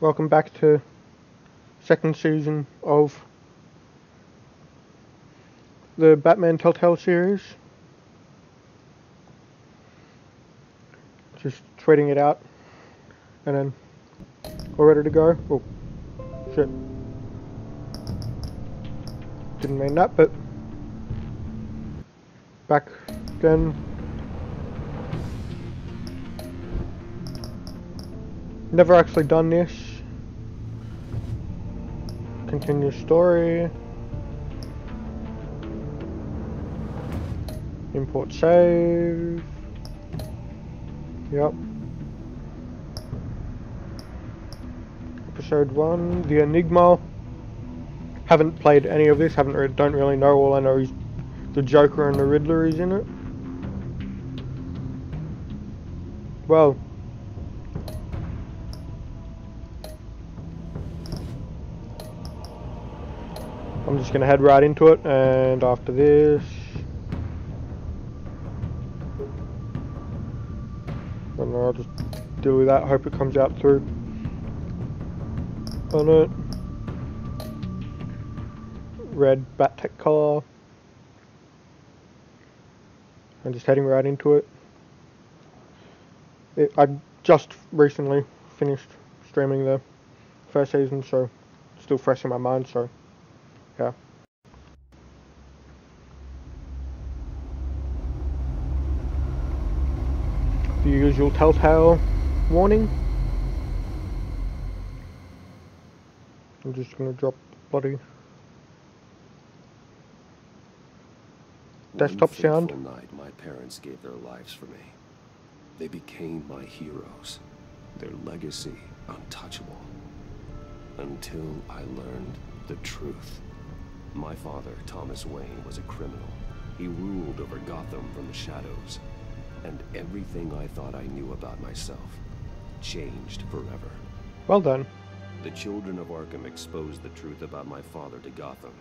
Welcome back to second season of the Batman Telltale series. Just trading it out and then we're ready to go. Oh shit. Didn't mean that, but back again. Never actually done this. Continue story. Import save. Yep. Episode 1, The Enigma. Haven't played any of this, don't really know. All I know is the Joker and the Riddler is in it. Well, I'm just gonna head right into it, and after this, and I'll just deal with that. Hope it comes out through on it. Red Bat-Tech color. I'm just heading right into it. I just recently finished streaming the first season, so still fresh in my mind. So yeah. The usual telltale warning. I'm just gonna drop the bloody desktop sound. One night, my parents gave their lives for me. They became my heroes. Their legacy untouchable. Until I learned the truth. My father, Thomas Wayne, was a criminal. He ruled over Gotham from the shadows. And everything I thought I knew about myself changed forever. Well done. The children of Arkham exposed the truth about my father to Gotham.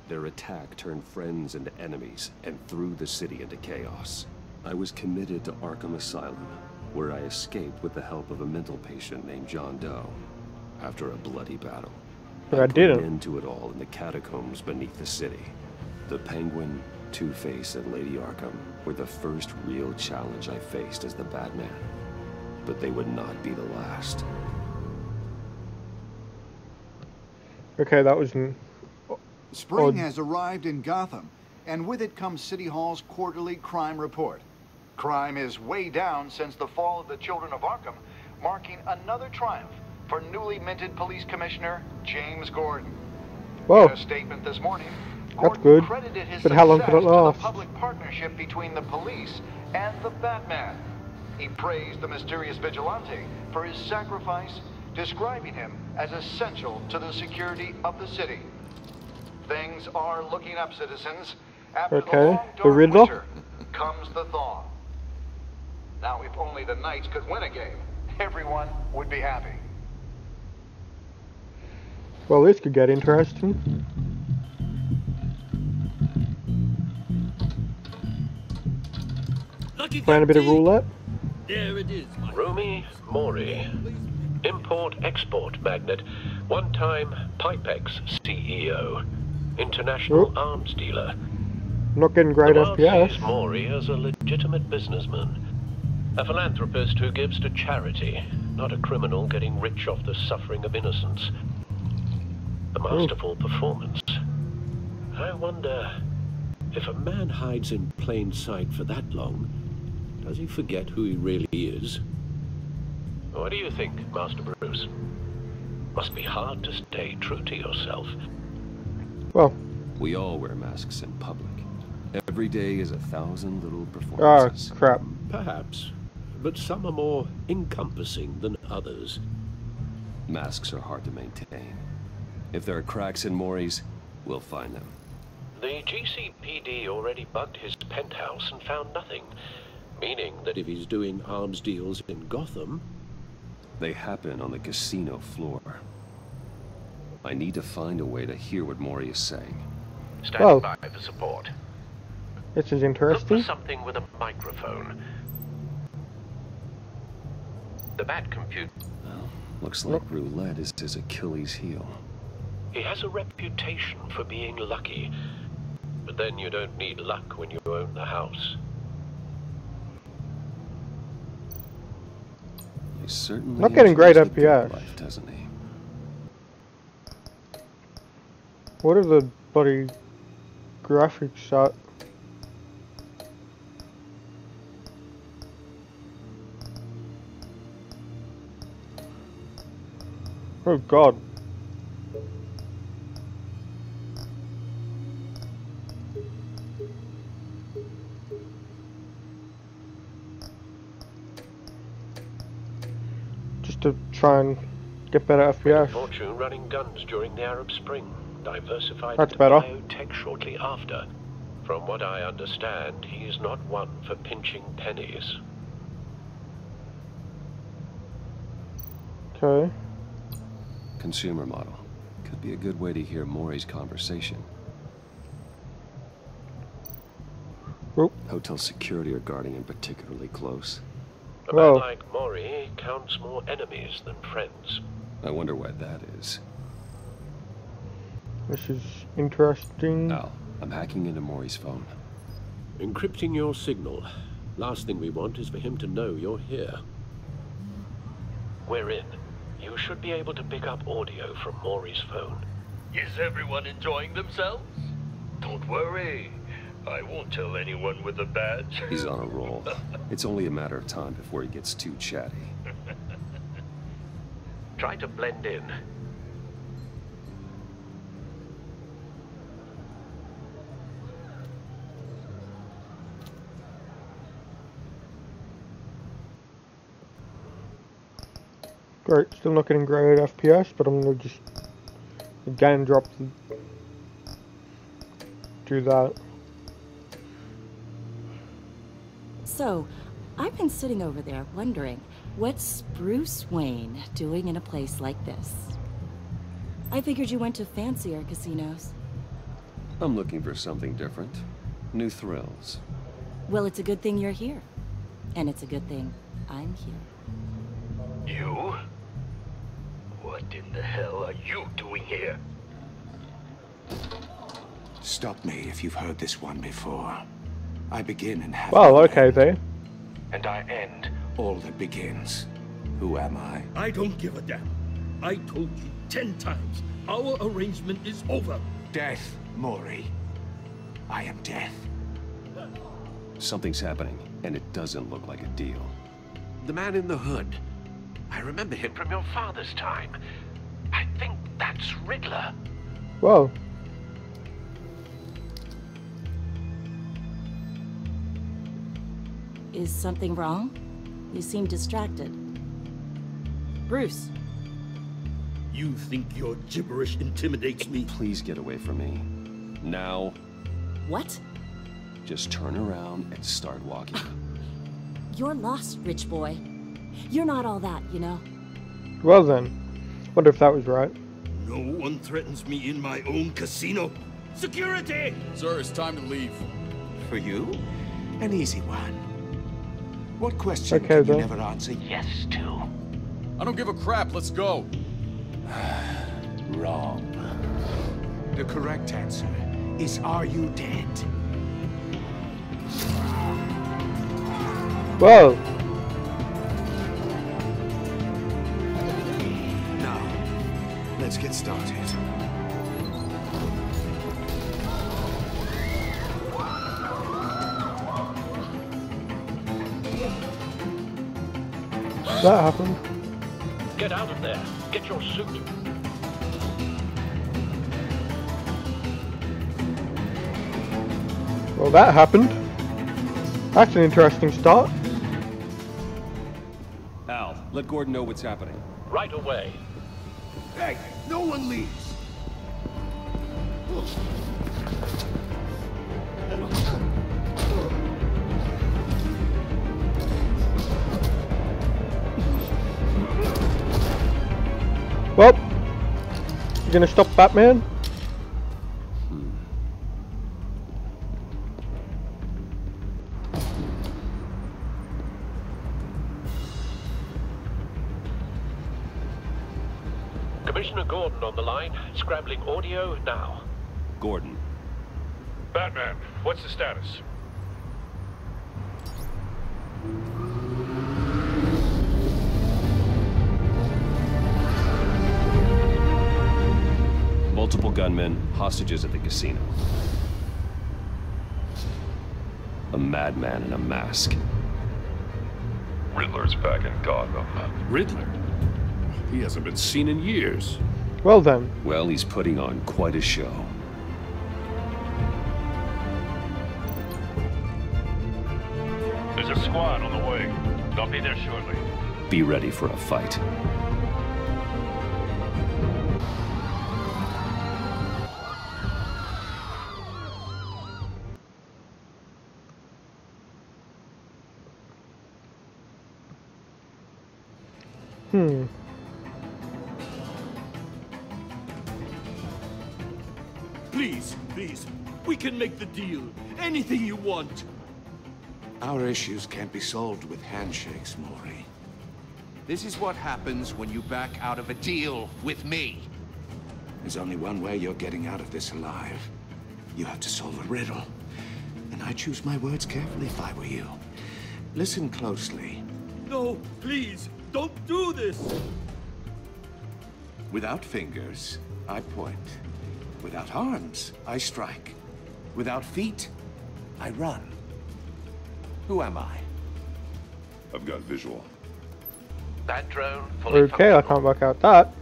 Their attack turned friends into enemies and threw the city into chaos. I was committed to Arkham Asylum, where I escaped with the help of a mental patient named John Doe. After a bloody battle, But I put didn't. an end to it all in the catacombs beneath the city. The Penguin, Two-Face, and Lady Arkham were the first real challenge I faced as the Batman. But they would not be the last. Okay, that was Spring has arrived in Gotham, and with it comes City Hall's quarterly crime report. Crime is way down since the fall of the Children of Arkham, marking another triumph for newly minted Police Commissioner James Gordon. Whoa. In a statement this morning, Gordon good, credited his but how long could it success to last? the public partnership between the police and the Batman. He praised the mysterious vigilante for his sacrifice, describing him as essential to the security of the city. Things are looking up, citizens. After the long, dark Riddler winter comes the thaw. Now, if only the Knights could win a game, everyone would be happy. Well, this could get interesting. Playing a bit of roulette. There it is, my Rumi Mori, import-export magnate, one-time Pipex CEO, international arms dealer. Not getting great The world FPS. sees Mori as a legitimate businessman, a philanthropist who gives to charity, not a criminal getting rich off the suffering of innocence. A masterful performance. I wonder, if a man hides in plain sight for that long, does he forget who he really is? What do you think, Master Bruce? Must be hard to stay true to yourself. Well, We all wear masks in public. Every day is 1,000 little oh performances. crap. Perhaps, but some are more encompassing than others. Masks are hard to maintain. If there are cracks in Mori's, we'll find them. The GCPD already bugged his penthouse and found nothing, meaning that if he's doing arms deals in Gotham... They happen on the casino floor. I need to find a way to hear what Mori is saying. Standing by for support. This is Look for interesting. something with a microphone. The Bat compute. Well, Looks like roulette is his Achilles heel. He has a reputation for being lucky, but then you don't need luck when you own the house. He certainly Not getting great enjoys the good FPS. life, doesn't he? What are the bloody graphics at? Oh god. Just to try and get better Made a FPS. fortune running guns during the Arab Spring. Diversified That's into better. biotech shortly after. From what I understand, he's not one for pinching pennies. Okay. Consumer model. Could be a good way to hear Maury's conversation. Oop. Hotel security are guarding him particularly close. A Whoa. man like Maury counts more enemies than friends. I wonder why that is. This is interesting. Al, I'm hacking into Maury's phone. Encrypting your signal. Last thing we want is for him to know you're here. We're in. You should be able to pick up audio from Maury's phone. Is everyone enjoying themselves? Don't worry. I won't tell anyone with a badge. He's on a roll. It's only a matter of time before he gets too chatty. Try to blend in. Great, still not getting great FPS, but I'm gonna just again do that. So, I've been sitting over there wondering, what's Bruce Wayne doing in a place like this? I figured you went to fancier casinos. I'm looking for something different. New thrills. Well, it's a good thing you're here. And it's a good thing I'm here. You? What in the hell are you doing here? Stop me if you've heard this one before. I begin and have Well, no okay end, there. and I end all that begins. Who am I? I don't give a damn. I told you 10 times. Our arrangement is over. Death, Maury. I am death. Something's happening, and it doesn't look like a deal. The man in the hood. I remember him from your father's time. I think that's Riddler. Whoa. Is something wrong? You seem distracted. Bruce, You think your gibberish intimidates me? Please get away from me. Now, what? just turn around and start walking. You're lost, rich boy. You're not all that, you know. Well then. Wonder if that was right. No one threatens me in my own casino. Security! Sir, it's time to leave. For you? An easy one. What question Okay, can you then. never answer yes to? I don't give a crap, let's go. Wrong. The correct answer is, are you dead? Whoa. Now, let's get started. That happened. Get out of there. Get your suit. Well, that happened. That's an interesting start. Al, let Gordon know what's happening. Right away. Hey, no one leaves. Well, you gonna stop Batman? Commissioner Gordon on the line, scrambling audio now. Gordon. Batman, what's the status? Multiple gunmen, hostages at the casino. A madman in a mask. Riddler's back in Gotham. Riddler? He hasn't been seen in years. Well then. Well, he's putting on quite a show. There's a squad on the way. They'll be there shortly. Be ready for a fight. Please, we can make the deal. Anything you want. Our issues can't be solved with handshakes, Maury. This is what happens when you back out of a deal with me. There's only one way you're getting out of this alive. You have to solve a riddle. And I choose my words carefully if I were you. Listen closely. No, please, don't do this. Without fingers, I point. Without arms, I strike. Without feet, I run. Who am I? I've got visual. That drone fully Okay, I can't work out that.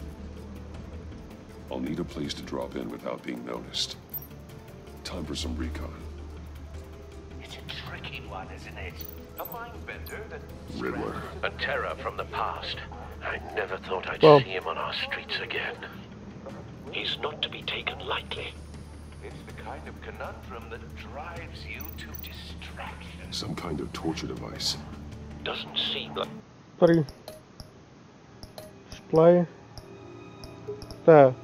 I'll need a place to drop in without being noticed. Time for some recon. It's a tricky one, isn't it? A mind bender that... Riddler. A terror from the past. I never thought I'd see him on our streets again. He's not to be taken lightly. It's the kind of conundrum that drives you to distraction. Some kind of torture device. Doesn't seem like... Bloody display. There.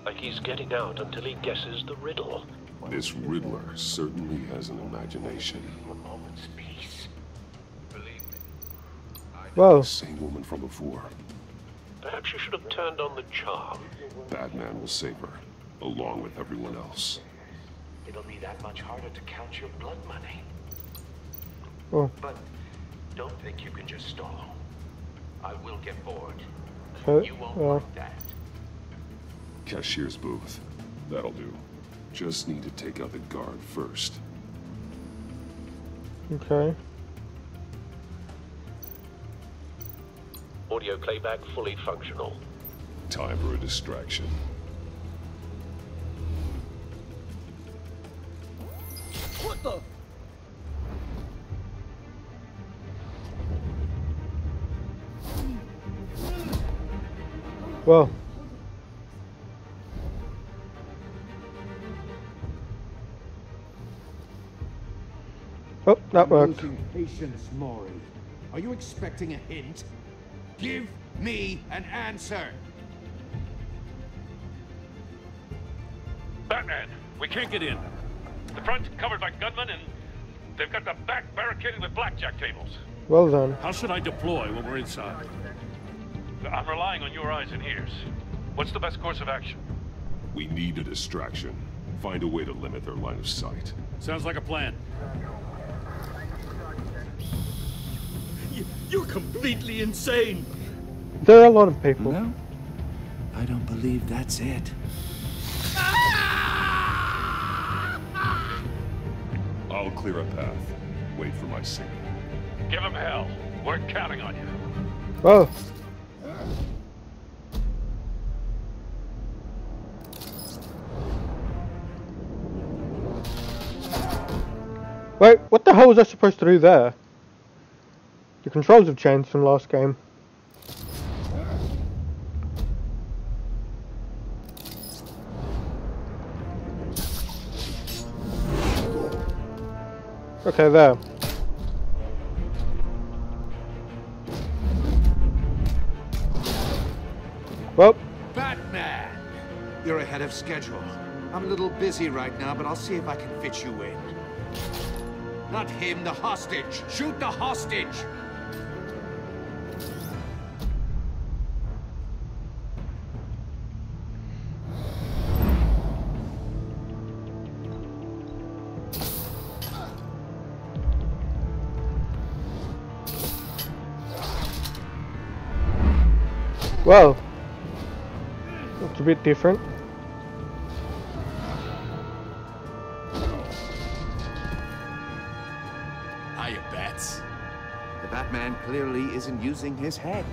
Like he's getting out until he guesses the riddle. This Riddler certainly has an imagination. A moment's peace. Believe me. Well. Same woman from before. Perhaps you should have turned on the charm. Batman will save her, along with everyone else. It'll be that much harder to count your blood money. Oh. But don't think you can just stall. I will get bored. Okay. You won't like that. Cashier's booth. That'll do. Just need to take out the guard first. Okay. Audio playback fully functional. Time for a distraction. What the? Well. Oh, that worked. Losing patience, Maury. Are you expecting a hint? Give me an answer. Batman, we can't get in. The front's covered by gunmen, and they've got the back barricaded with blackjack tables. Well done. How should I deploy when we're inside? I'm relying on your eyes and ears. What's the best course of action? We need a distraction. Find a way to limit their line of sight. Sounds like a plan. You're completely insane. There are a lot of people. No, I don't believe that's it. I'll clear a path. Wait for my signal. Give him hell. We're counting on you. Oh. Wait, what the hell was I supposed to do there? The controls have changed from last game. Okay, there. Well. Batman! You're ahead of schedule. I'm a little busy right now, but I'll see if I can fit you in. Not him, the hostage! Shoot the hostage! Well, it's a bit different. Hiya, Bats. The Batman clearly isn't using his head.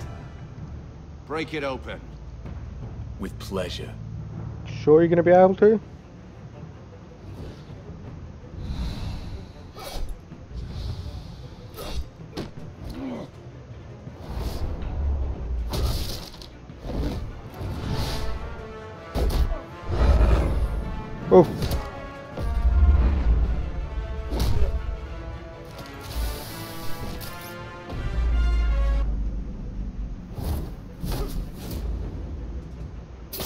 Break it open. With pleasure. Sure you're gonna be able to? Oh.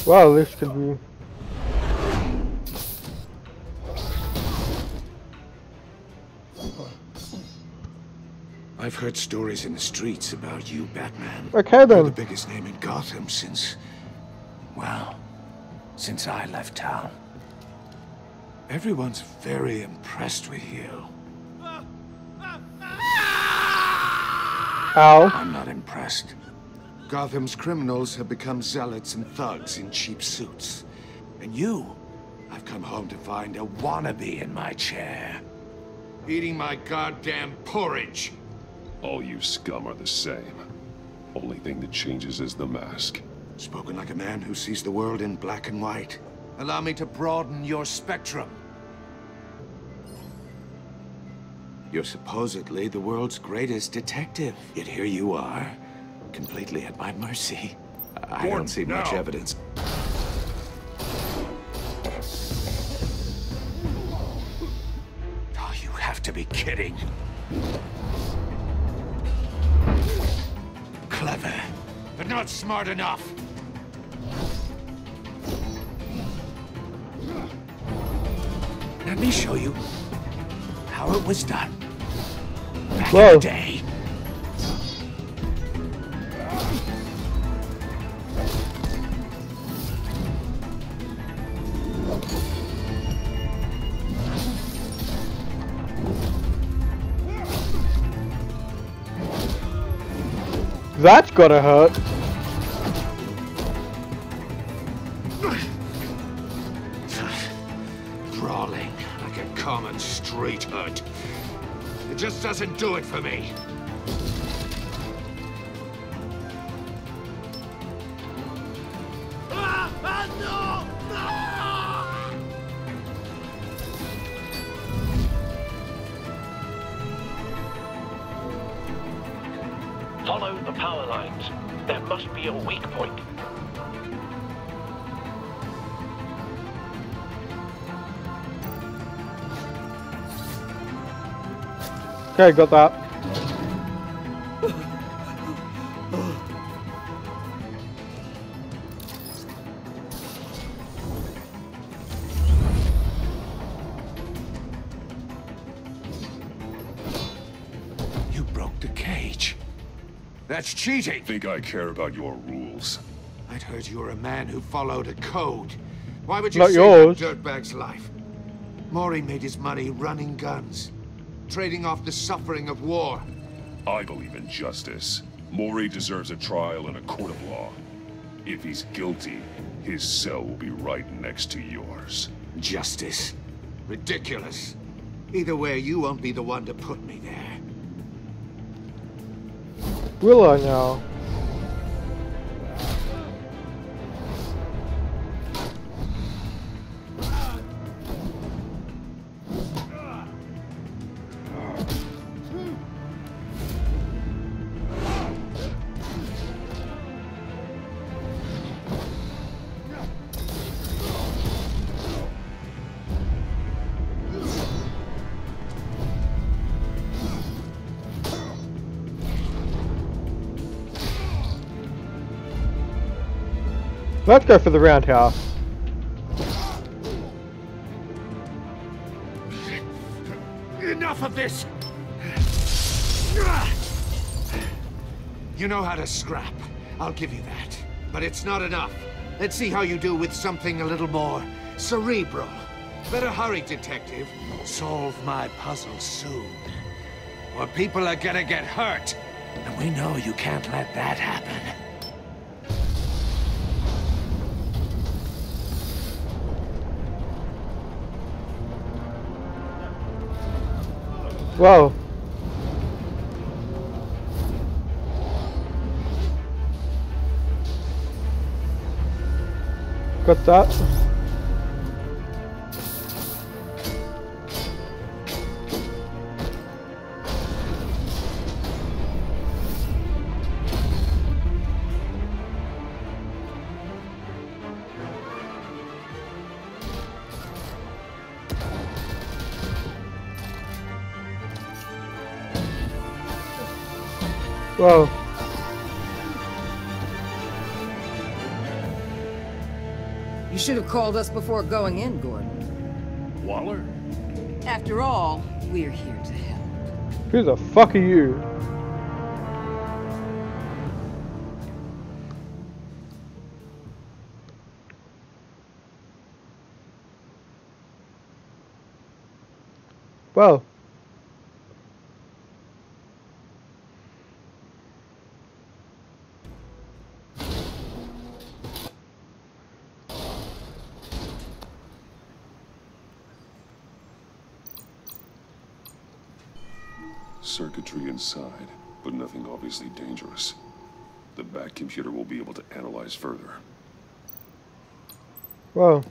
Wow, this could be... I've heard stories in the streets about you, Batman. Okay You're then. the biggest name in Gotham since... well, since I left town. Everyone's very impressed with you. Ow. I'm not impressed. Gotham's criminals have become zealots and thugs in cheap suits. And you, I've come home to find a wannabe in my chair. Eating my goddamn porridge. All you scum are the same. Only thing that changes is the mask. Spoken like a man who sees the world in black and white. Allow me to broaden your spectrum. You're supposedly the world's greatest detective. Yet here you are, completely at my mercy. I don't see much evidence. Oh, you have to be kidding. Clever, but not smart enough. Let me show you how it was done. Back in the day. That's gotta hurt. Brawling like a common street hood. It just doesn't do it for me. Follow the power lines. There must be a weak point. Okay, got that. You broke the cage. That's cheating. Think I care about your rules? I'd heard you were a man who followed a code. Why would you Not save yours. that dirtbag's life? Maury made his money running guns, trading off the suffering of war. I believe in justice. Maury deserves a trial in a court of law. If he's guilty, his cell will be right next to yours. Justice. Ridiculous. Either way, you won't be the one to put me there. Will I now? Let's go for the roundhouse. Enough of this! You know how to scrap. I'll give you that. But it's not enough. Let's see how you do with something a little more cerebral. Better hurry, detective. Solve my puzzle soon. Or people are gonna get hurt. And we know you can't let that happen. Whoa. Got that. Whoa. You should have called us before going in, Gordon. Waller? After all, we're here to help. Who the fuck are you? Well. Circuitry inside, but nothing obviously dangerous. The back computer will be able to analyze further. Whoa.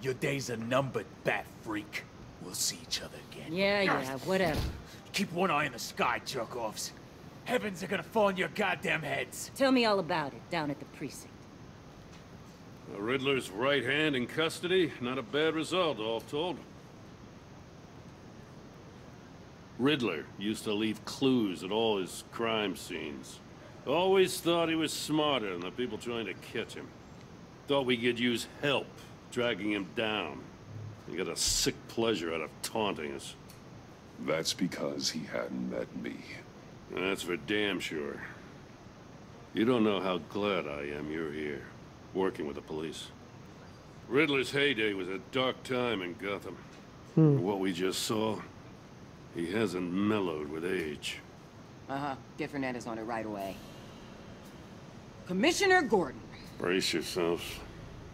Your days are numbered, bat freak. We'll see each other again. Yeah, whatever. Keep one eye in the sky, jerk-offs. Heavens are gonna fall on your goddamn heads. Tell me all about it down at the precinct. The Riddler's right hand in custody. Not a bad result, all told. Riddler used to leave clues at all his crime scenes. Always thought he was smarter than the people trying to catch him. Thought we could use help dragging him down. He got a sick pleasure out of taunting us. That's because he hadn't met me. That's for damn sure. You don't know how glad I am you're here, working with the police. Riddler's heyday was a dark time in Gotham. What we just saw, he hasn't mellowed with age. Get Fernandez on it right away. Commissioner Gordon. Brace yourselves.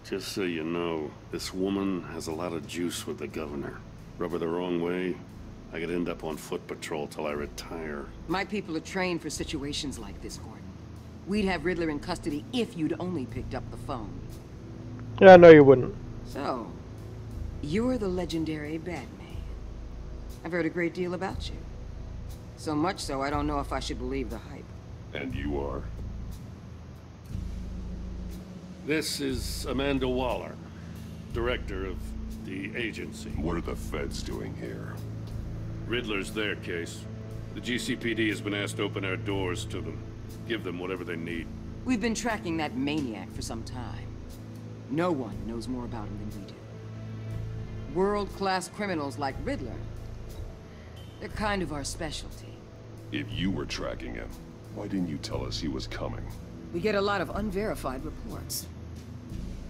Just so you know, this woman has a lot of juice with the governor. Rub her the wrong way, I could end up on foot patrol till I retire. My people are trained for situations like this, Gordon. We'd have Riddler in custody if you'd only picked up the phone. Yeah, no you wouldn't. So, you're the legendary Batman. I've heard a great deal about you. So much so, I don't know if I should believe the hype. And you are? This is Amanda Waller, director of the agency. What are the feds doing here? Riddler's their case. The GCPD has been asked to open our doors to them. Give them whatever they need. We've been tracking that maniac for some time. No one knows more about him than we do. World-class criminals like Riddler. They're kind of our specialty. If you were tracking him, why didn't you tell us he was coming? We get a lot of unverified reports.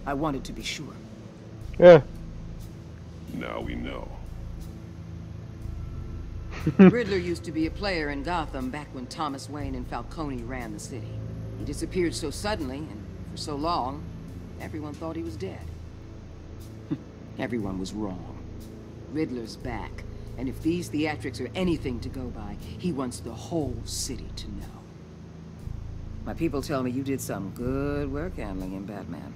I wanted to be sure. Yeah. Now we know. Riddler used to be a player in Gotham back when Thomas Wayne and Falcone ran the city. He disappeared so suddenly, and for so long, everyone thought he was dead. Everyone was wrong. Riddler's back, and if these theatrics are anything to go by, he wants the whole city to know. My people tell me you did some good work handling him, Batman.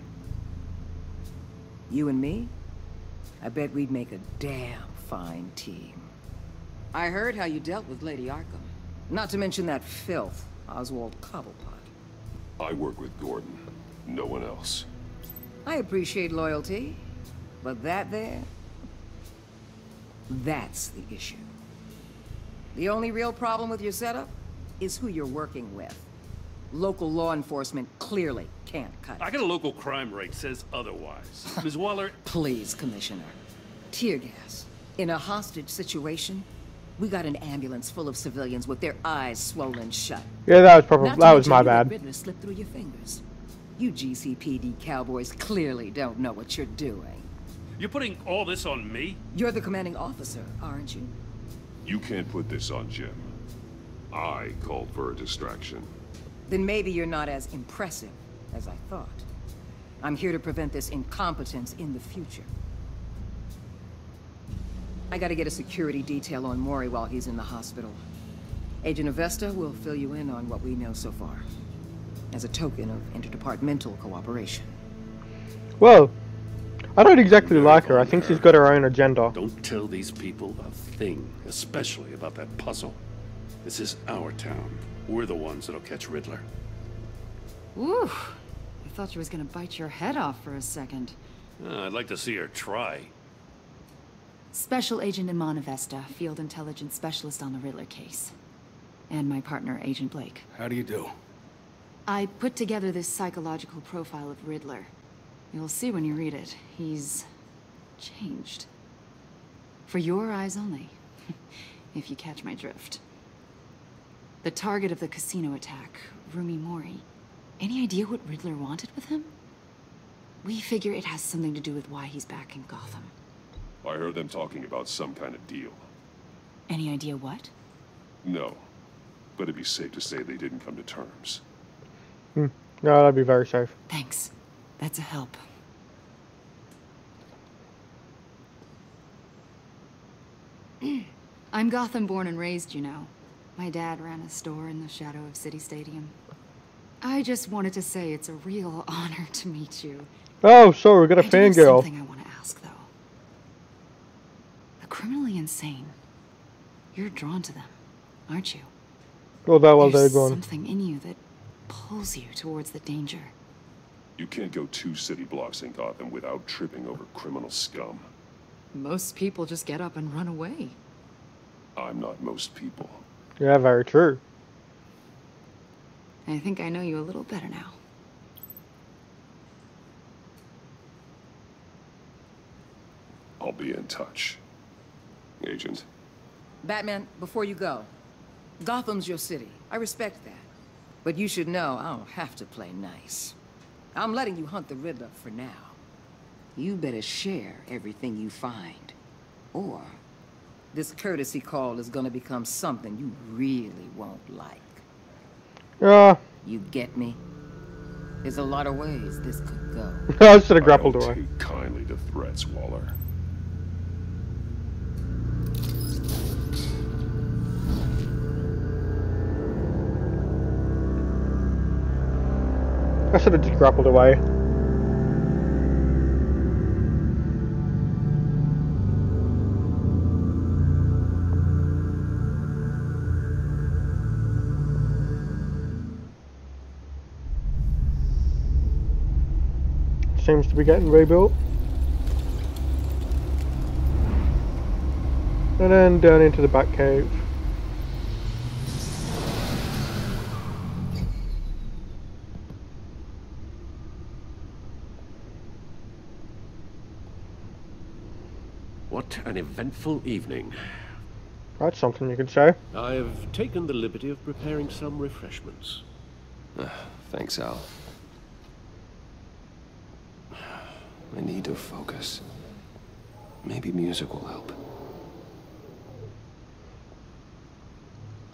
You and me? I bet we'd make a damn fine team. I heard how you dealt with Lady Arkham. Not to mention that filth, Oswald Cobblepot. I work with Gordon. No one else. I appreciate loyalty, but that there... that's the issue. The only real problem with your setup is who you're working with. Local law enforcement clearly can't cut it. I got a local crime rate says otherwise. Ms. Waller... Please, Commissioner. Tear gas. In a hostage situation, we got an ambulance full of civilians with their eyes swollen shut. Yeah, that was probably that was my bad. Riddler slipped through your fingers. You GCPD cowboys clearly don't know what you're doing. You're putting all this on me? You're the commanding officer, aren't you? You can't put this on Jim. I called for a distraction. Then maybe you're not as impressive as I thought. I'm here to prevent this incompetence in the future. I gotta get a security detail on Mori while he's in the hospital. Agent Avesta will fill you in on what we know so far, as a token of interdepartmental cooperation. Well, I don't exactly like her. I think she's got her own agenda. Don't tell these people a thing, especially about that puzzle. This is our town. We're the ones that'll catch Riddler. Ooh, I thought she was gonna bite your head off for a second. I'd like to see her try. Special Agent Iman Avesta, Field Intelligence Specialist on the Riddler case. And my partner, Agent Blake. How do you do? I put together this psychological profile of Riddler. You'll see when you read it. He's changed. For your eyes only, if you catch my drift. The target of the casino attack, Rumi Mori. Any idea what Riddler wanted with him? We figure it has something to do with why he's back in Gotham. I heard them talking about some kind of deal. Any idea what? No, but it'd be safe to say they didn't come to terms. No, that'd be very safe. Thanks. That's a help. I'm Gotham born and raised, you know. My dad ran a store in the shadow of City Stadium. I just wanted to say it's a real honor to meet you. Oh, sorry, we got a fangirl. Something I want to ask, though. The criminally insane. You're drawn to them, aren't you? Although There's they're gone. something in you that pulls you towards the danger. You can't go 2 city blocks in Gotham without tripping over criminal scum. Most people just get up and run away. I'm not most people. Yeah, very true. I think I know you a little better now. I'll be in touch. Agent. Batman, before you go, Gotham's your city. I respect that. But you should know I don't have to play nice. I'm letting you hunt the Riddler for now. You better share everything you find. Or this courtesy call is gonna become something you really won't like. You get me? There's a lot of ways this could go. I should have grappled I don't away. take kindly to threats, Waller. I should have just grappled away. Seems to be getting rebuilt. And then down into the Batcave. What an eventful evening. That's something you could say. I have taken the liberty of preparing some refreshments. Thanks, Al. I need to focus. Maybe music will help.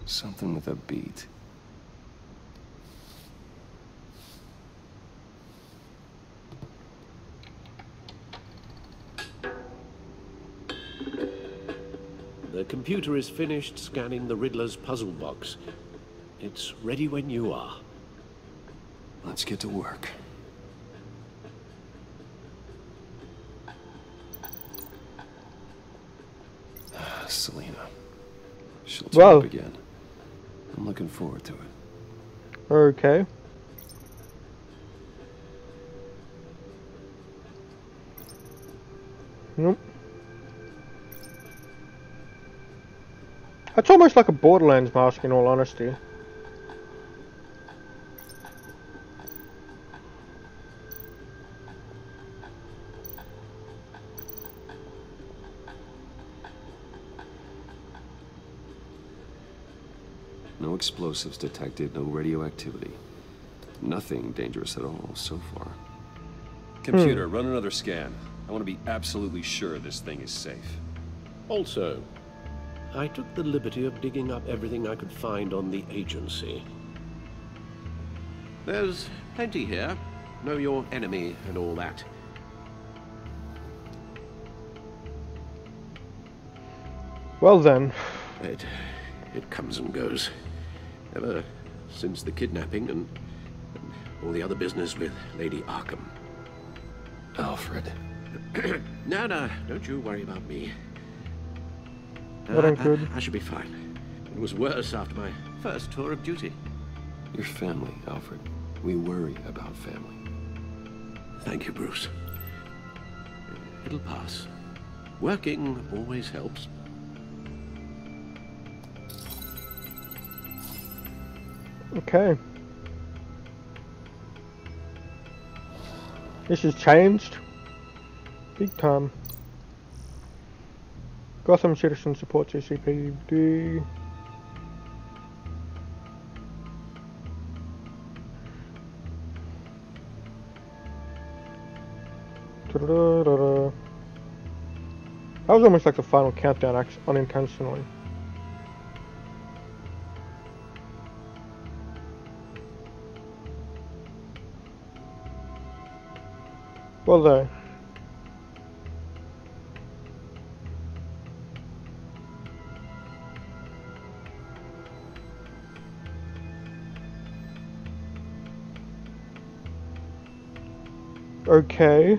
Something with a beat. The computer is finished scanning the Riddler's puzzle box. It's ready when you are. Let's get to work. Selina. She'll turn up again. I'm looking forward to it. Okay. Nope. That's almost like a Borderlands mask, in all honesty. No explosives detected, no radioactivity. Nothing dangerous at all so far. Computer, run another scan. I want to be absolutely sure this thing is safe. Also, I took the liberty of digging up everything I could find on the agency. There's plenty here. Know your enemy and all that. Well then. It comes and goes. Ever since the kidnapping and all the other business with Lady Arkham. Alfred. No, don't you worry about me. That ain't good. I should be fine. It was worse after my first tour of duty. Your family, Alfred. We worry about family. Thank you, Bruce. It'll pass. Working always helps. Okay. This has changed. Big time. Gotham Citizen supports CCPD. That was almost like the final countdown, unintentionally. Well there. Okay.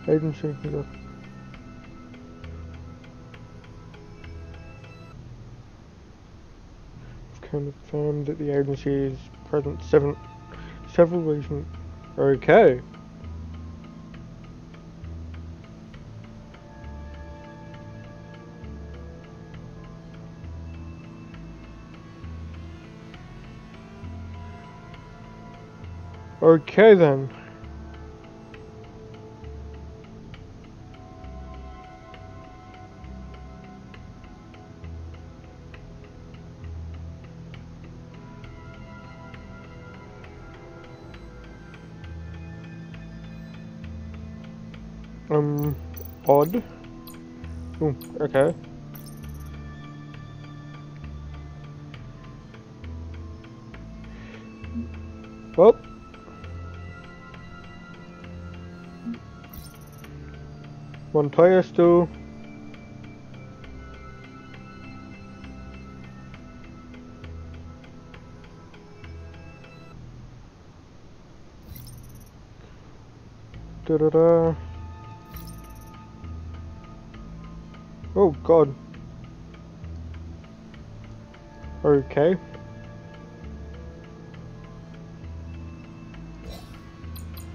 Agency. Confirmed that the agency is present several reasons. Okay. Okay then. Odd. Ooh, okay. Well. Montoya still. Da-da-da. Oh god. Okay.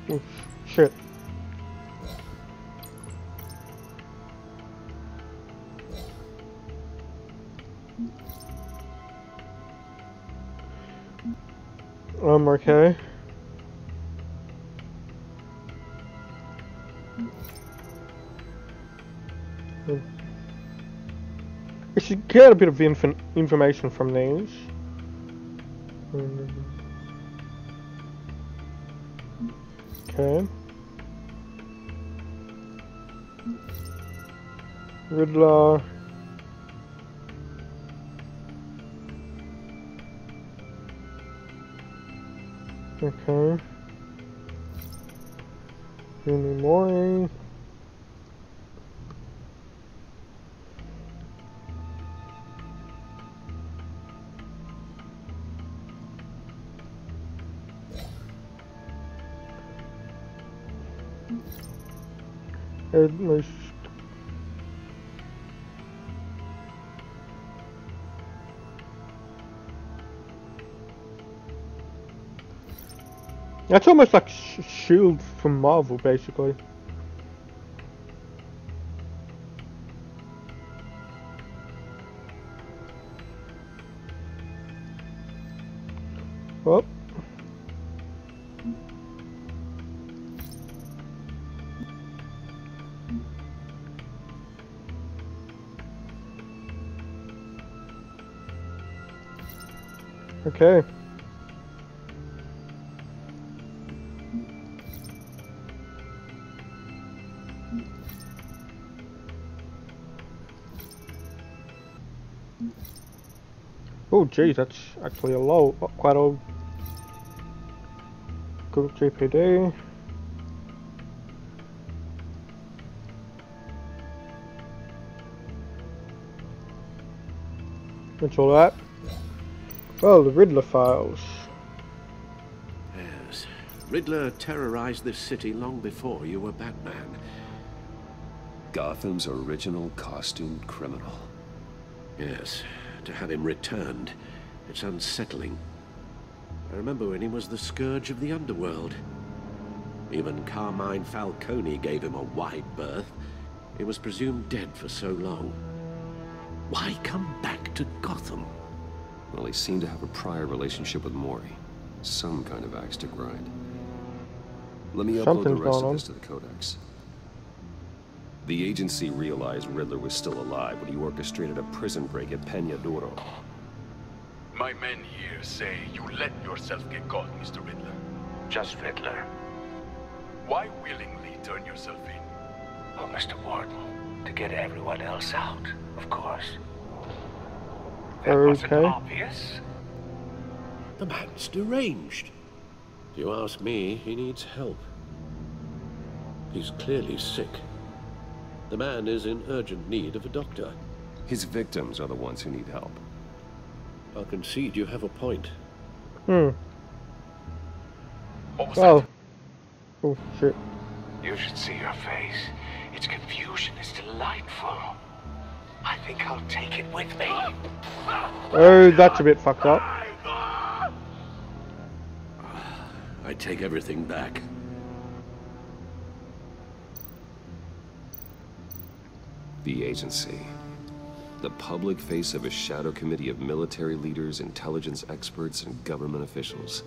Oh, shit. Okay. We should get a bit of information from these. Okay. Riddler. Okay. Any more? At least. That's almost like S.H.I.E.L.D. from Marvel, basically. Oh. Okay. Oh, geez, that's actually a low, quite old. Good GPD. What's all that? Oh, the Riddler files. Yes. Riddler terrorized this city long before you were Batman. Gotham's original costumed criminal. Yes. To have him returned, it's unsettling. I remember when he was the scourge of the underworld. Even Carmine Falcone gave him a wide berth. He was presumed dead for so long. Why come back to Gotham? Well, he seemed to have a prior relationship with Mori. Some kind of axe to grind. Let me upload the rest of this to the Codex. The agency realized Riddler was still alive when he orchestrated a prison break at Peñadoro. My men here say you let yourself get caught, Mr. Riddler. Just Riddler. Why willingly turn yourself in? Oh, Mr. Warden, to get everyone else out, of course. That wasn't obvious. The man's deranged. If you ask me, he needs help. He's clearly sick. The man is in urgent need of a doctor. His victims are the ones who need help. I'll concede you have a point. What was that? Oh, shit. You should see your face. Its confusion is delightful. I think I'll take it with me. Oh, that's a bit fucked up. I take everything back. The agency. The public face of a shadow committee of military leaders, intelligence experts, and government officials.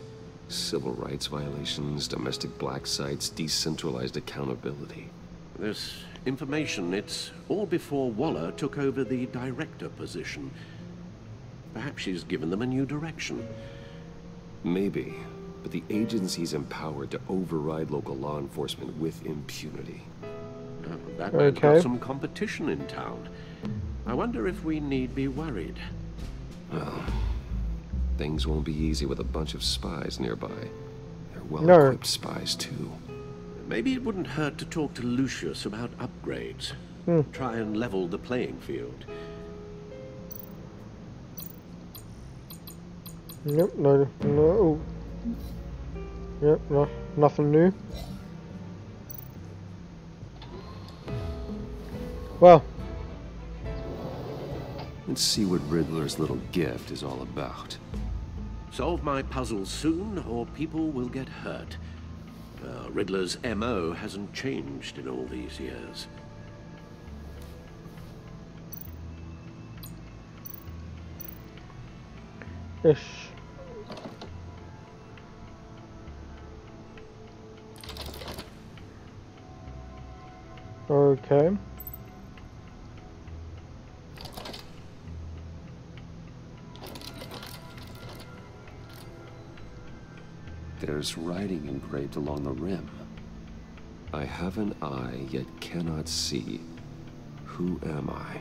Civil rights violations, domestic black sites, decentralized accountability. This information, it's all before Waller took over the director position. Perhaps she's given them a new direction. Maybe, but the agency's empowered to override local law enforcement with impunity. Batman's got some competition in town. I wonder if we need be worried. Well, things won't be easy with a bunch of spies nearby. They're well-equipped spies, too. Maybe it wouldn't hurt to talk to Lucius about upgrades. Try and level the playing field. Yep, no. Yep, no, nothing new. Well. Let's see what Riddler's little gift is all about. Solve my puzzles soon, or people will get hurt. Riddler's MO hasn't changed in all these years. Yes. Okay. There's writing engraved along the rim. I have an eye, yet cannot see. Who am I?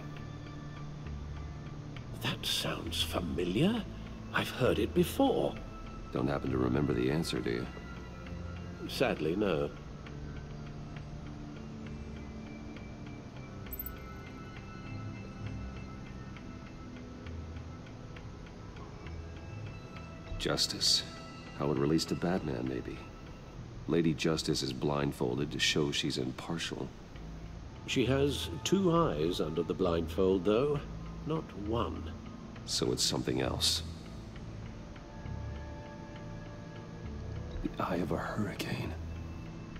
That sounds familiar. I've heard it before. Don't happen to remember the answer, do you? Sadly, no. Justice. How it relates to Batman, maybe. Lady Justice is blindfolded to show she's impartial. She has two eyes under the blindfold, though, not one. So it's something else. The eye of a hurricane.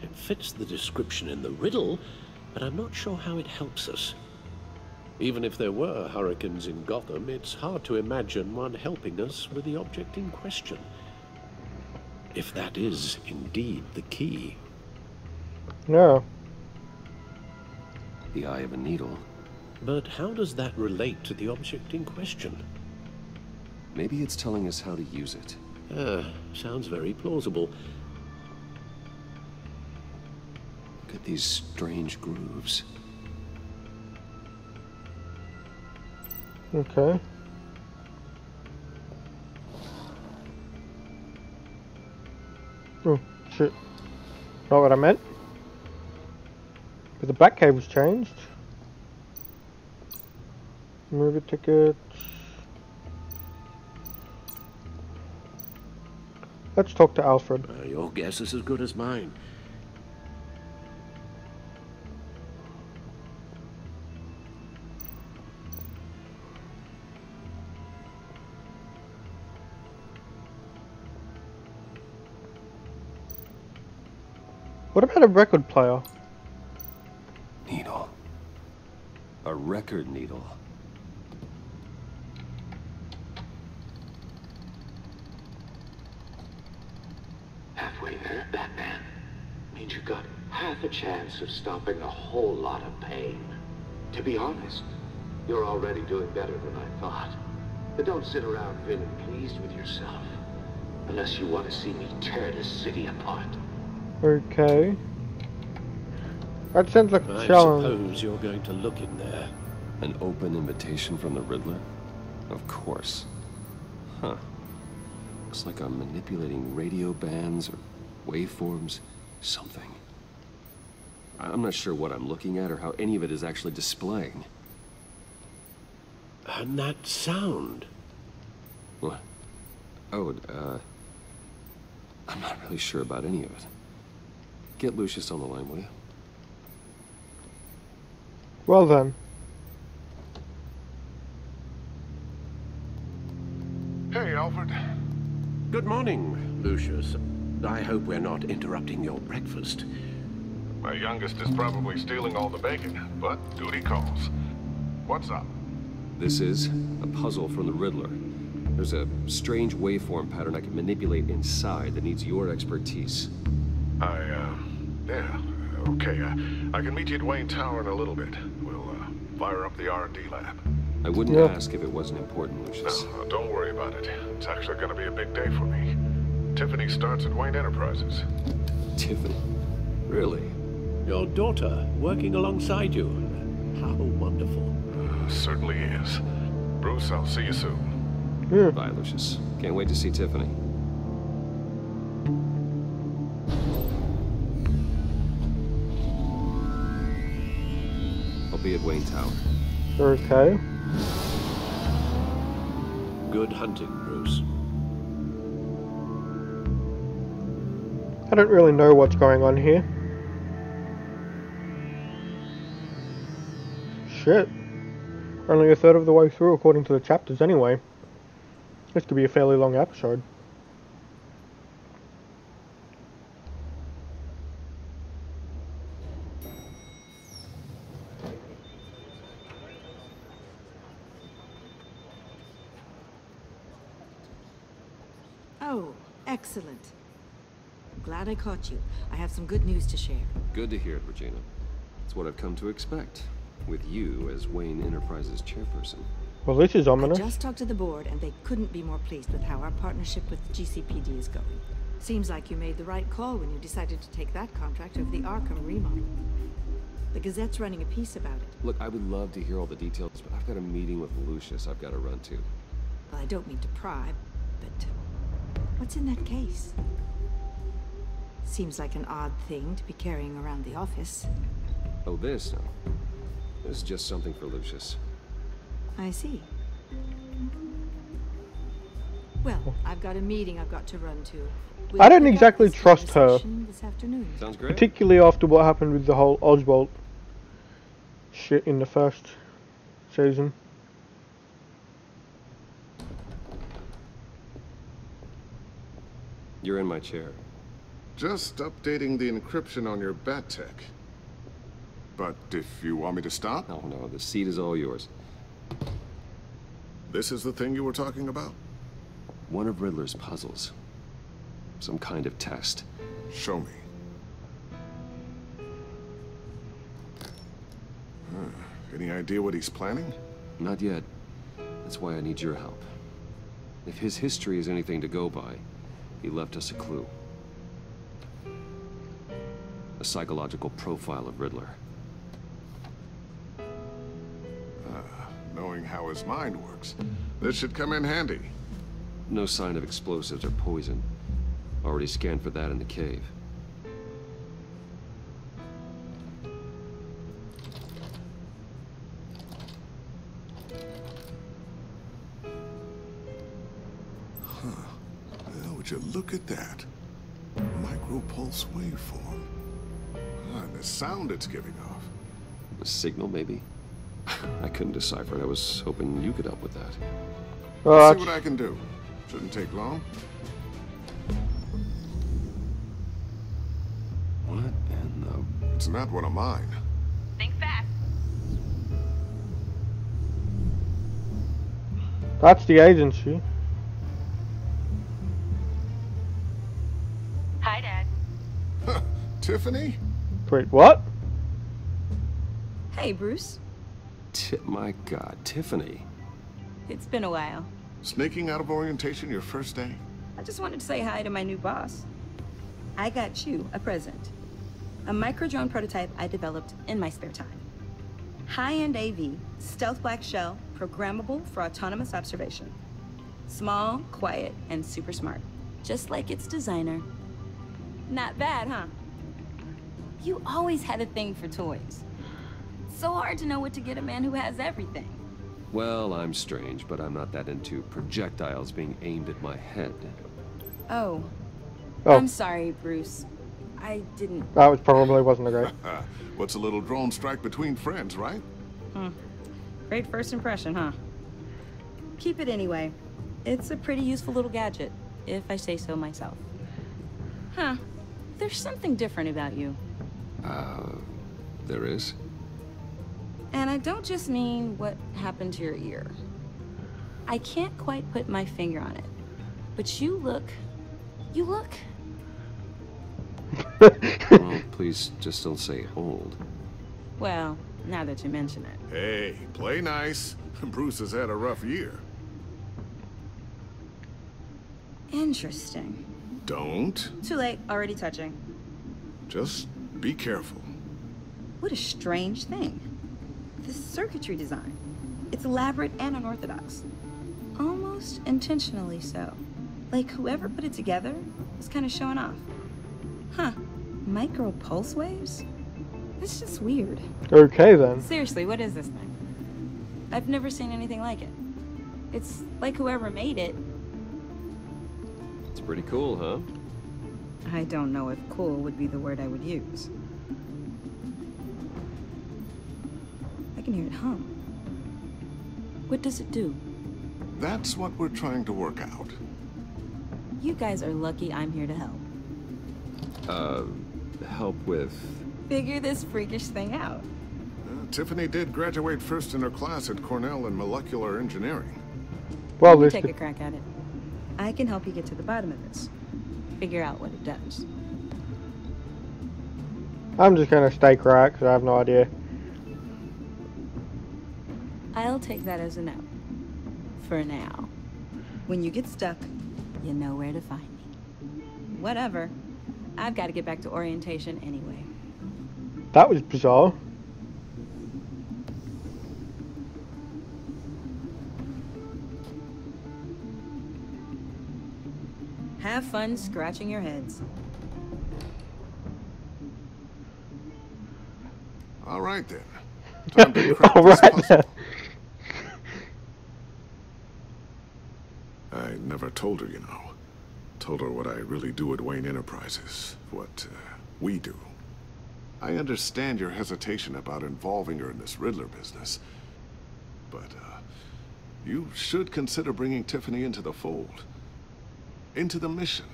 It fits the description in the riddle, but I'm not sure how it helps us. Even if there were hurricanes in Gotham, it's hard to imagine one helping us with the object in question. If that is indeed the key. No. The eye of a needle. But how does that relate to the object in question? Maybe it's telling us how to use it. Sounds very plausible. Look at these strange grooves. Okay. Oh, shit. Not what I meant. But the Batcave was changed. Movie tickets. Let's talk to Alfred. Your guess is as good as mine. What about a record player? Needle. A record needle. Halfway there, Batman. Means you got half a chance of stopping a whole lot of pain. To be honest, you're already doing better than I thought. But don't sit around feeling pleased with yourself. Unless you want to see me tear this city apart. Okay. That sounds like a I challenge. suppose you're going to look in there. An open invitation from the Riddler? Of course. Huh. Looks like I'm manipulating radio bands or waveforms. Something. I'm not sure what I'm looking at or how any of it is actually displaying. And that sound. What? Oh, I'm not really sure about any of it. Get Lucius on the line, will you? Well then. Hey, Alfred. Good morning, Lucius. I hope we're not interrupting your breakfast. My youngest is probably stealing all the bacon, but duty calls. What's up? This is a puzzle from the Riddler. There's a strange waveform pattern I can manipulate inside that needs your expertise. Yeah, okay. I can meet you at Wayne Tower in a little bit. We'll, fire up the R&D lab. I wouldn't ask if it wasn't important, Lucius. No, don't worry about it. It's actually gonna be a big day for me. Tiffany starts at Wayne Enterprises. Tiffany? Really? Your daughter working alongside you. How wonderful. Certainly is. Bruce, I'll see you soon. Bye, Lucius. Can't wait to see Tiffany. I'll be at Wayne Tower. Okay. Good hunting, Bruce. I don't really know what's going on here. Shit. Only a third of the way through according to the chapters anyway. This could be a fairly long episode. Oh, excellent. Glad I caught you. I have some good news to share. Good to hear it, Regina. It's what I've come to expect, with you as Wayne Enterprises chairperson. Well, this is ominous. I just talked to the board, and they couldn't be more pleased with how our partnership with GCPD is going. Seems like you made the right call when you decided to take that contract over the Arkham remodel. The Gazette's running a piece about it. Look, I would love to hear all the details, but I've got a meeting with Lucius I've got to run to. Well, I don't mean to pry, but what's in that case? Seems like an odd thing to be carrying around the office. Oh, this? No. This is just something for Lucius. I see. Well, I've got a meeting I've got to run to. I don't exactly trust her. This afternoon. Sounds great. Particularly after what happened with the whole Oswald shit in the first season. You're in my chair. Just updating the encryption on your bat tech. But if you want me to stop? Oh no, the seat is all yours. This is the thing you were talking about? One of Riddler's puzzles. Some kind of test. Show me. Any idea what he's planning? Not yet. That's why I need your help. If his history is anything to go by, he left us a clue. A psychological profile of Riddler. Knowing how his mind works, this should come in handy. No sign of explosives or poison. Already scanned for that in the cave. Well, would you look at that? Micropulse waveform. And the sound it's giving off. A signal, maybe? I couldn't decipher it. I was hoping you could help with that. I'll see what I can do. Shouldn't take long. What in the... It's not one of mine. Think fast. That's the agency. Hi, Dad. Tiffany? Wait, what? Hey, Bruce. My God, Tiffany. It's been a while. Sneaking out of orientation your first day? I just wanted to say hi to my new boss. I got you a present. A micro-drone prototype I developed in my spare time. High-end AV, stealth black shell, programmable for autonomous observation. Small, quiet, and super smart. Just like its designer. Not bad, huh? You always had a thing for toys. So hard to know what to get a man who has everything. Well, I'm strange, but I'm not that into projectiles being aimed at my head. Oh. I'm sorry, Bruce. I didn't... That was probably wasn't a great. What's a little drone strike between friends, right? Great first impression, huh? Keep it anyway. It's a pretty useful little gadget, if I say so myself. Huh. There's something different about you. There is? And I don't just mean what happened to your ear. I can't quite put my finger on it. But you look... Well, please just don't say old. Well, now that you mention it. Hey, play nice. Bruce has had a rough year. Interesting. Don't. Too late, already touching. Just be careful. What a strange thing. This circuitry design. It's elaborate and unorthodox. Almost intentionally so. Like whoever put it together was kind of showing off. Huh. Micro pulse waves? That's just weird. Okay then. Seriously, what is this thing? I've never seen anything like it. It's like whoever made it. It's pretty cool, huh? I don't know if cool would be the word I would use. I can hear it hum. What does it do? That's what we're trying to work out. You guys are lucky I'm here to help. Help with... Figure this freakish thing out. Tiffany did graduate first in her class at Cornell in molecular engineering. Well, Let me take a crack at it. I can help you get to the bottom of this. Figure out what it does. I'm just gonna stay quiet because I have no idea. I'll take that as a no. For now. When you get stuck, you know where to find me. Whatever. I've got to get back to orientation anyway. That was bizarre. Have fun scratching your heads. All right then. Time to crack All this right puzzle. I never told her, you know. Told her what I really do at Wayne Enterprises. What we do. I understand your hesitation about involving her in this Riddler business. But, you should consider bringing Tiffany into the fold. Into the mission.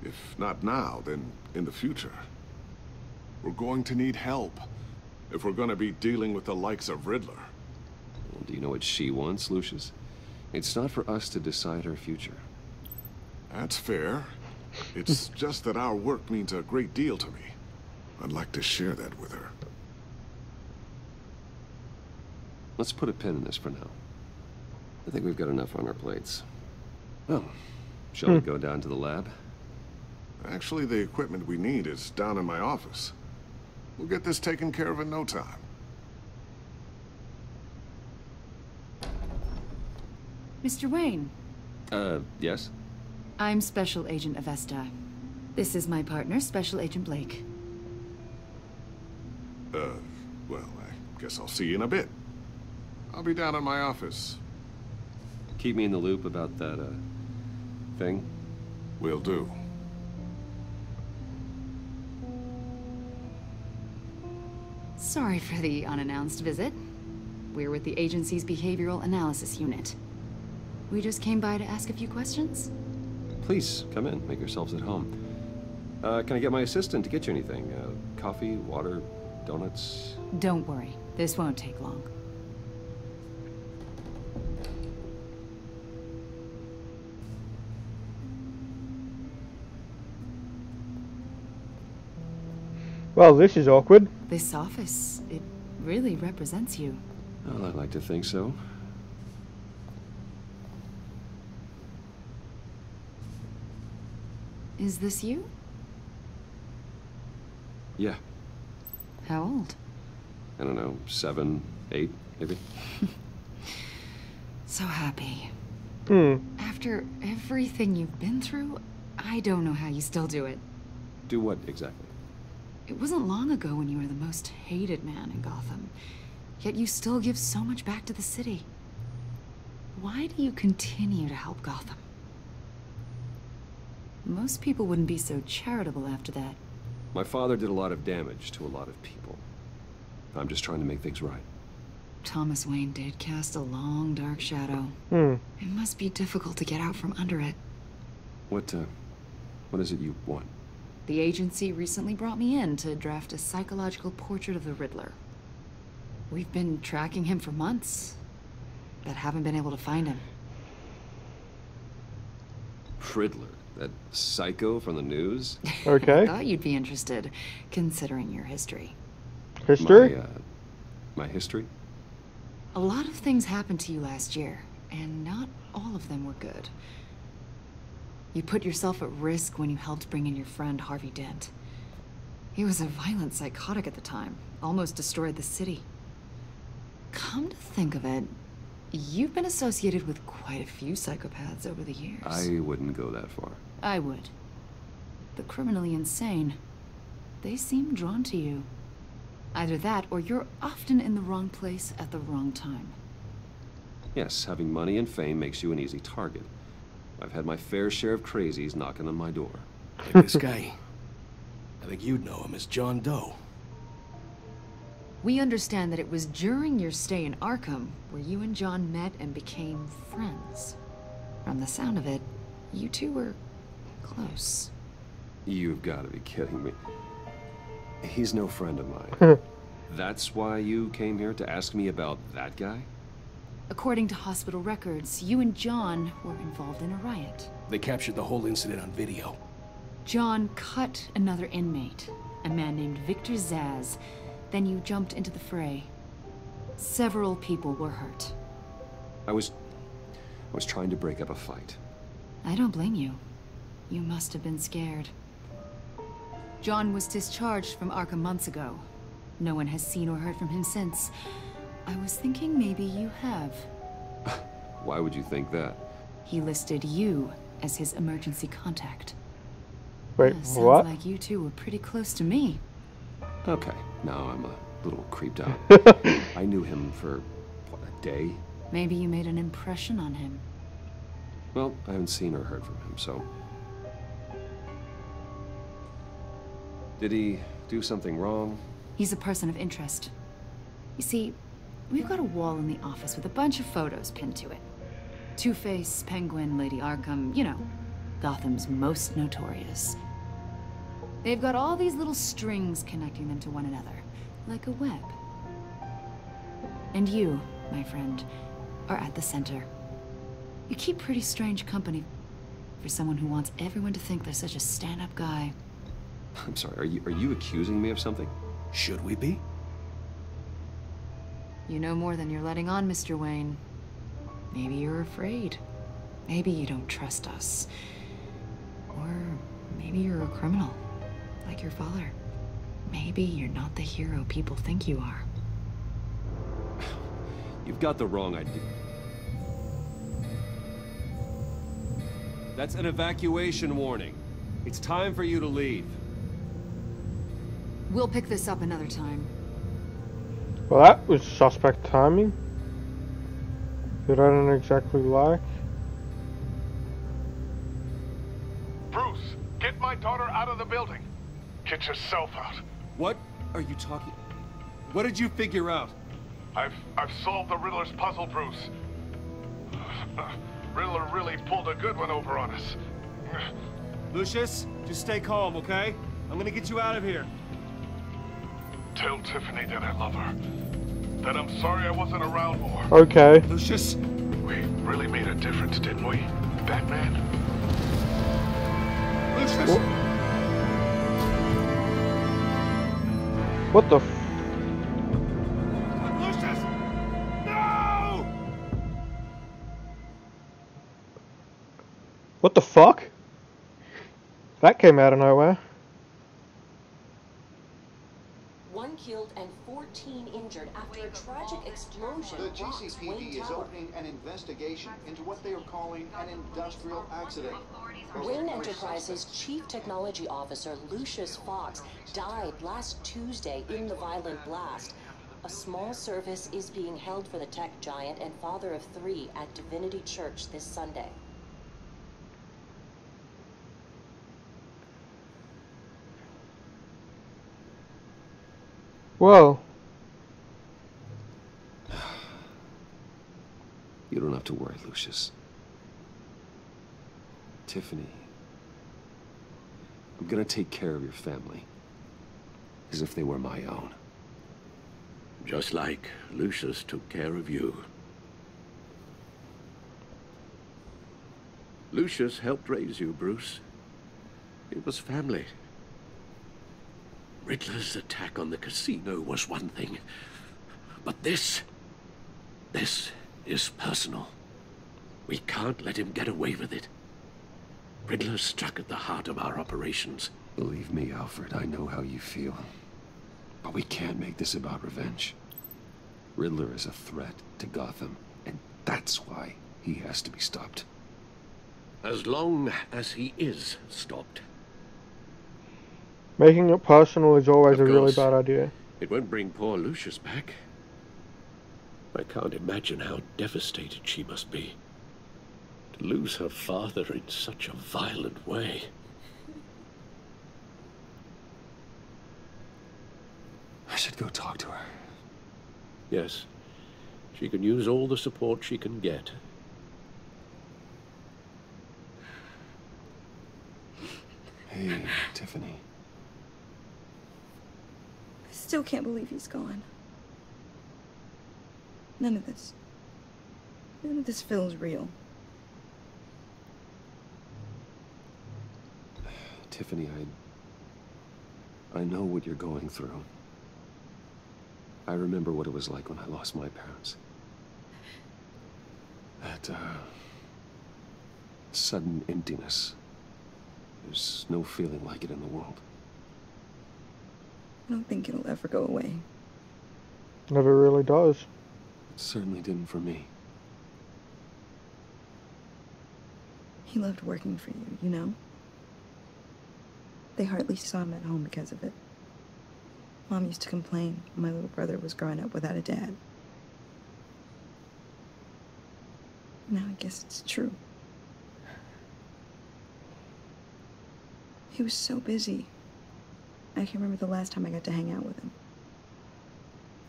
If not now, then in the future. We're going to need help. If we're going to be dealing with the likes of Riddler. Well, do you know what she wants, Lucius? It's not for us to decide her future. That's fair. It's just that our work means a great deal to me. I'd like to share that with her. Let's put a pin in this for now. I think we've got enough on our plates. Well, shall we go down to the lab? Actually, the equipment we need is down in my office. We'll get this taken care of in no time. Mr. Wayne. Yes? I'm Special Agent Avesta. This is my partner, Special Agent Blake. Well, I guess I'll see you in a bit. I'll be down in my office. Keep me in the loop about that, thing? Will do. Sorry for the unannounced visit. We're with the agency's behavioral analysis unit. We just came by to ask a few questions. Please, come in. Make yourselves at home. Can I get my assistant to get you anything? Coffee, water, donuts? Don't worry. This won't take long. Well, this is awkward. This office, it really represents you. Well, I'd like to think so. Is this you? Yeah. How old? I don't know, 7, 8, maybe? So happy. Hmm. After everything you've been through, I don't know how you still do it. Do what, exactly? It wasn't long ago when you were the most hated man in Gotham. Yet you still give so much back to the city. Why do you continue to help Gotham? Most people wouldn't be so charitable after that. My father did a lot of damage to a lot of people. I'm just trying to make things right. Thomas Wayne did cast a long, dark shadow. It must be difficult to get out from under it. What is it you want? The agency recently brought me in to draft a psychological portrait of the Riddler. We've been tracking him for months, but haven't been able to find him. Riddler? That psycho from the news? Okay. I thought you'd be interested, considering your history. History? My history? A lot of things happened to you last year, and not all of them were good. You put yourself at risk when you helped bring in your friend Harvey Dent. He was a violent psychotic at the time, almost destroyed the city. Come to think of it, you've been associated with quite a few psychopaths over the years. I wouldn't go that far. I would. The criminally insane, they seem drawn to you. Either that, or you're often in the wrong place at the wrong time. Yes, having money and fame makes you an easy target. I've had my fair share of crazies knocking on my door. Like this guy. I think you'd know him as John Doe. We understand that it was during your stay in Arkham where you and John met and became friends. From the sound of it, you two were close. You've got to be kidding me. He's no friend of mine. That's why you came here to ask me about that guy? According to hospital records, you and John were involved in a riot. They captured the whole incident on video. John cut another inmate, a man named Victor Zsasz. Then you jumped into the fray. Several people were hurt. I was trying to break up a fight. I don't blame you. You must have been scared. John was discharged from Arkham months ago. No one has seen or heard from him since. I was thinking maybe you have. Why would you think that? He listed you as his emergency contact. Wait, Sounds what? like you two were pretty close to me. Okay, now I'm a little creeped out. I knew him for, what, a day? Maybe you made an impression on him. Well, I haven't seen or heard from him, so... Did he do something wrong? He's a person of interest. You see, we've got a wall in the office with a bunch of photos pinned to it. Two-Face, Penguin, Lady Arkham, you know, Gotham's most notorious. They've got all these little strings connecting them to one another, like a web. And you, my friend, are at the center. You keep pretty strange company for someone who wants everyone to think they're such a stand-up guy. I'm sorry, are you accusing me of something? Should we be? You know more than you're letting on, Mr. Wayne. Maybe you're afraid. Maybe you don't trust us. Or maybe you're a criminal, like your father. Maybe you're not the hero people think you are. You've got the wrong idea. That's an evacuation warning. It's time for you to leave. We'll pick this up another time. Well, that was suspect timing. That I didn't exactly like. Bruce, get my daughter out of the building. Get yourself out. What are you talking? What did you figure out? I've solved the Riddler's puzzle, Bruce. Riddler really pulled a good one over on us. Lucius, just stay calm, okay? I'm gonna get you out of here. Tell Tiffany that I love her. That I'm sorry I wasn't around more. Okay. Lucius, we really made a difference, didn't we, Batman? Lucius. What the? Lucius! No! What the fuck? That came out of nowhere. 1 killed and 14 injured after a tragic explosion. The GCPD is opening an investigation into what they are calling an industrial accident. Wayne Enterprises' Chief Technology Officer Lucius Fox died last Tuesday in the violent blast. A small service is being held for the tech giant and father of 3 at Divinity Church this Sunday. Whoa. You don't have to worry, Lucius. Tiffany, I'm gonna take care of your family. As if they were my own. Just like Lucius took care of you. Lucius helped raise you, Bruce. It was family. Riddler's attack on the casino was one thing. But this is personal. We can't let him get away with it. Riddler struck at the heart of our operations. Believe me, Alfred, I know how you feel. But we can't make this about revenge. Riddler is a threat to Gotham, and that's why he has to be stopped. As long as he is stopped. Making it personal is always a really course, bad idea. It won't bring poor Lucius back. I can't imagine how devastated she must be. To lose her father in such a violent way. I should go talk to her. Yes, she can use all the support she can get. Hey, Tiffany. I still can't believe he's gone. None of this feels real. Tiffany, I know what you're going through. I remember what it was like when I lost my parents. That, sudden emptiness. There's no feeling like it in the world. I don't think it'll ever go away. Never really does. It certainly didn't for me. He loved working for you, you know? They hardly saw him at home because of it. Mom used to complain my little brother was growing up without a dad. Now I guess it's true. He was so busy. I can't remember the last time I got to hang out with him.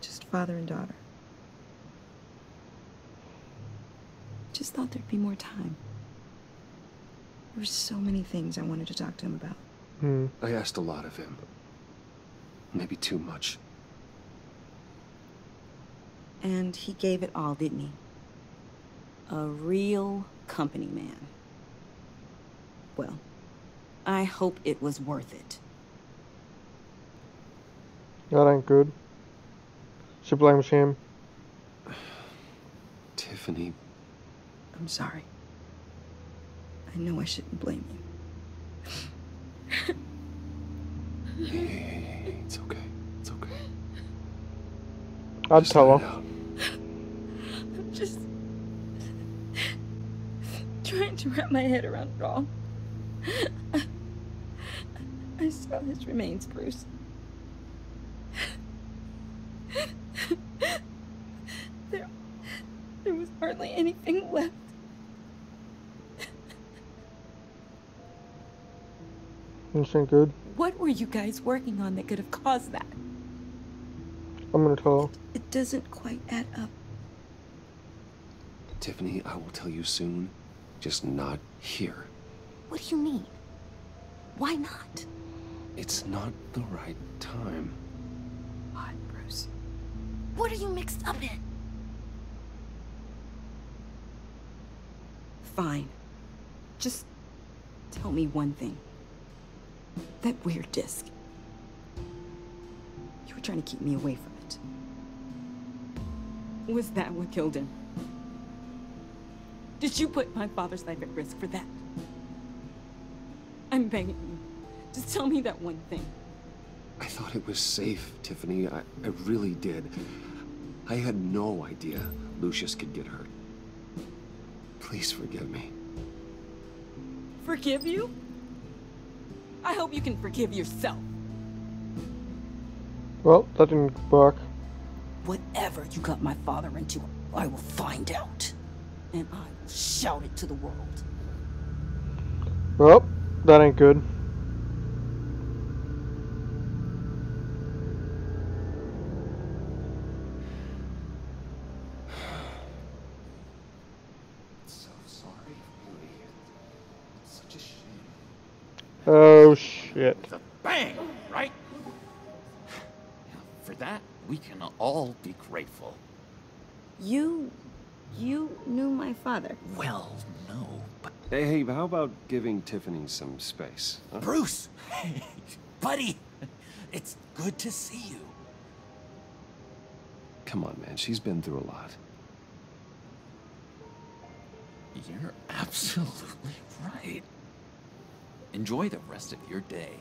Just father and daughter. Just thought there'd be more time. There were so many things I wanted to talk to him about. I asked a lot of him. Maybe too much. And he gave it all, didn't he? A real company man. Well, I hope it was worth it. That ain't good. She blames him. Tiffany. I'm sorry. I know I shouldn't blame you. Hey, it's okay. It's okay. I'd tell her. I'm just trying to wrap my head around it all. I saw his remains, Bruce. There was hardly anything left. Anything good? What were you guys working on that could have caused that? I'm gonna tell her. It doesn't quite add up. Tiffany, I will tell you soon. Just not here. What do you mean? Why not? It's not the right time. What, Bruce? What are you mixed up in? Fine. Just tell me one thing. That weird disc. You were trying to keep me away from it. Was that what killed him? Did you put my father's life at risk for that? I'm begging you. Just tell me that one thing. I thought it was safe, Tiffany. I really did. I had no idea Lucius could get hurt. Please forgive me. Forgive you? I hope you can forgive yourself. Well, that didn't work. Whatever you got my father into, I will find out. And I will shout it to the world. Well, that ain't good. So sorry, really. It's such a shame. Oh shit. The bang, right? For that, we can all be grateful. You knew my father. Well, no, but... Hey, how about giving Tiffany some space? Huh? Bruce! Hey, buddy! It's good to see you. Come on, man. She's been through a lot. You're absolutely right. Enjoy the rest of your day.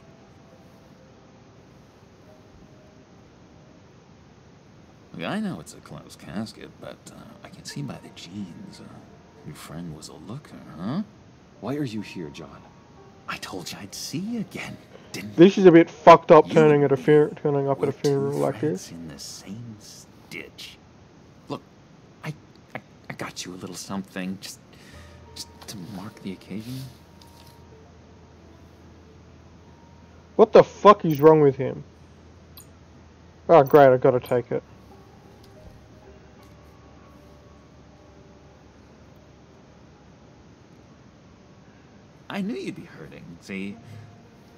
I know it's a closed casket, but I can see by the jeans. Your friend was a looker, huh? Why are you here, John? I told you I'd see you again, didn't I? This is a bit fucked up turning up at a funeral like this. In the same stitch. Look, I got you a little something, just to mark the occasion. What the fuck is wrong with him? Oh great, I gotta take it. I knew you'd be hurting. See,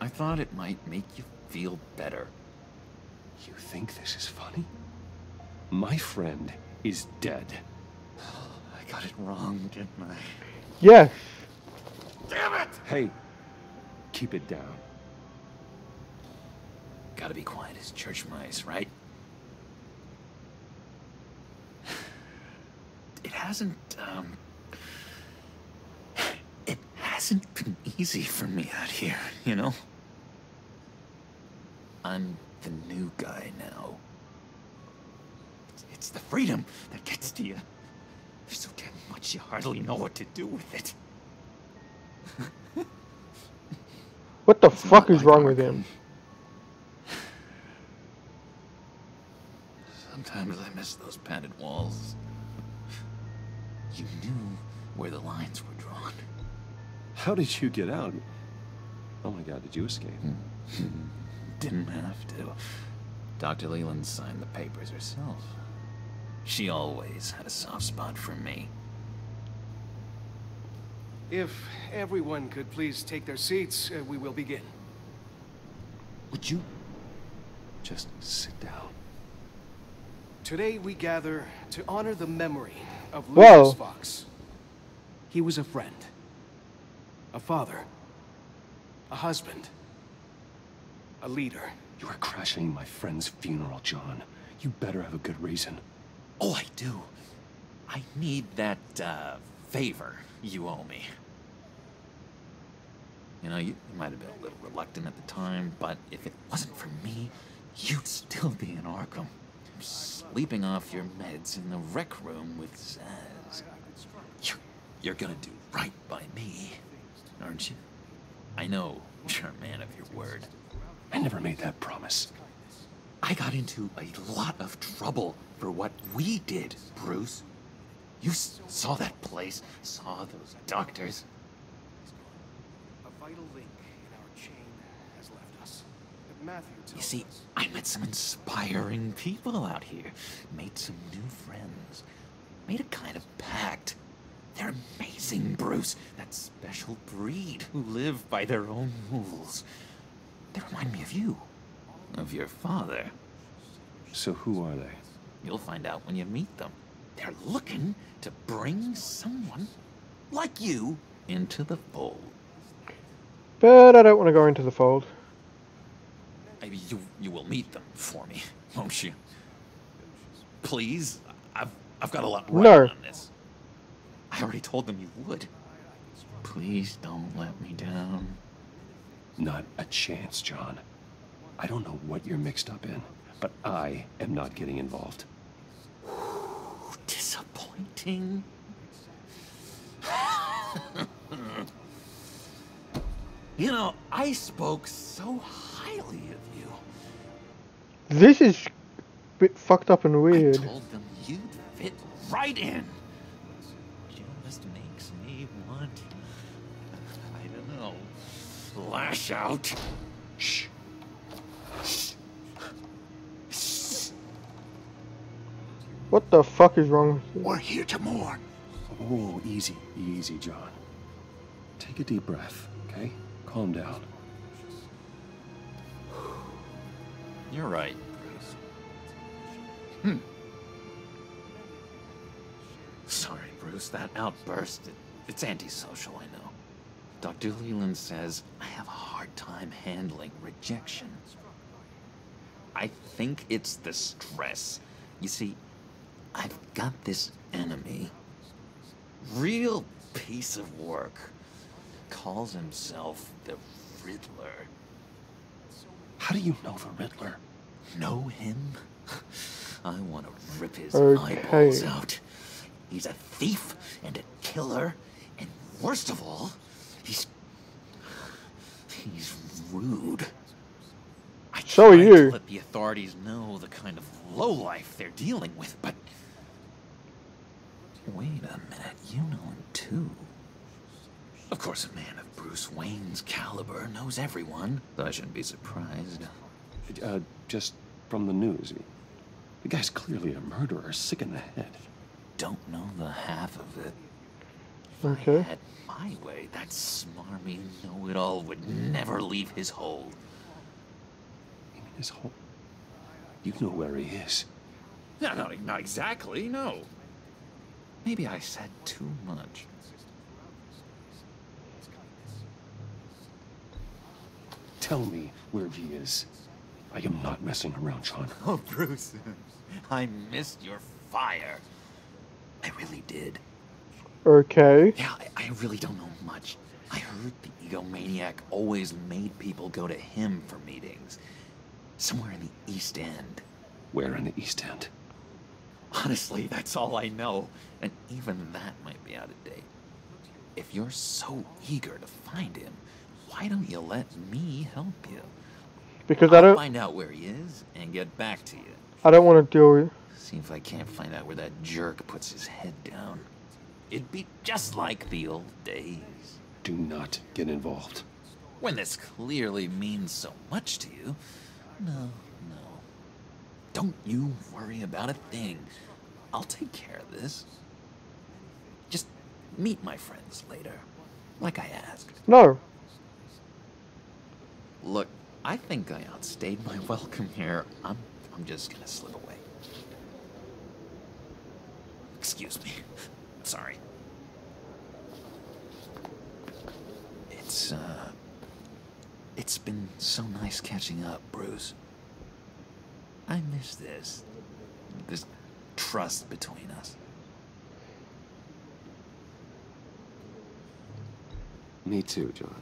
I thought it might make you feel better. You think this is funny? My friend is dead. I got it wrong, didn't I? Yes. Damn it! Hey, keep it down. Gotta be quiet as church mice, right? It hasn't been easy for me out here, you know? I'm the new guy now. It's the freedom that gets to you. There's so damn much you hardly know what to do with it. What the fuck is wrong with him? Sometimes I miss those padded walls. You knew where the lines were drawn. How did you get out? Oh my god, did you escape? Didn't have to. Dr. Leland signed the papers herself. She always had a soft spot for me. If everyone could please take their seats, we will begin. Would you just sit down? Today we gather to honor the memory of Lucius Fox. He was a friend, a father, a husband, a leader. You are crashing my friend's funeral, John. You better have a good reason. Oh, I do. I need that, favor you owe me. You know, you might have been a little reluctant at the time, but if it wasn't for me, you'd still be in Arkham. Sleeping off your meds in the rec room with Zaz. You're gonna do right by me, aren't you? I know you're a man of your word. I never made that promise. I got into a lot of trouble for what we did, Bruce. You saw that place, saw those doctors. A vital link in our chain has left us. But Matthew tells You see, I met some inspiring people out here, made some new friends, made a kind of pact. They're amazing, Bruce. That special breed who live by their own rules. They remind me of you, of your father. So who are they? You'll find out when you meet them. They're looking to bring someone like you into the fold. But I don't want to go into the fold. Maybe you will meet them for me, won't you? Please, I've got a lot right on this. I already told them you would. Please don't let me down. Not a chance, John. I don't know what you're mixed up in, but I am not getting involved. Disappointing. You know, I spoke so highly of you. This is a bit fucked up and weird. I told them you'd fit right in. Just makes me want, I don't know, lash out. Shh. What the fuck is wrong with you? We're here to mourn. Oh, easy, John. Take a deep breath, okay? Calm down. You're right, Bruce. Sorry, Bruce, that outburst, it's antisocial, I know. Dr. Leland says I have a hard time handling rejection. I think it's the stress. You see, I've got this enemy. Real piece of work. Calls himself the Riddler. How do you know the Riddler? Know him? I want to rip his Okay. eyeballs out. He's a thief and a killer, and worst of all, he's rude. I So are tried you. to let the authorities know the kind of lowlife they're dealing with, but wait a minute, you know him too. Of course, a man of Bruce Wayne's caliber knows everyone, so I shouldn't be surprised. Just from the news. The guy's clearly a murderer, sick in the head. Don't know the half of it. Okay. If I had my way, that smarmy know-it-all would never leave his hole. You mean his hole? You know where he is. No, not exactly, no. Maybe I said too much. Tell me where he is. I am not messing around, John. Oh, Bruce, I missed your fire. I really did. Okay. Yeah, I really don't know much. I heard the egomaniac always made people go to him for meetings. Somewhere in the East End. Where in the East End? Honestly, that's all I know. And even that might be out of date. If you're so eager to find him, why don't you let me help you? Because I'll find out where he is and get back to you. I don't want to deal with. See if I can't find out where that jerk puts his head down. It'd be just like the old days. Do not get involved. When this clearly means so much to you. No. Don't you worry about a thing. I'll take care of this. Just meet my friends later, like I asked. No. Look, I think I outstayed my welcome here. I'm just gonna slip away. Excuse me. Sorry. It's been so nice catching up, Bruce. I miss this trust between us. Me too, John.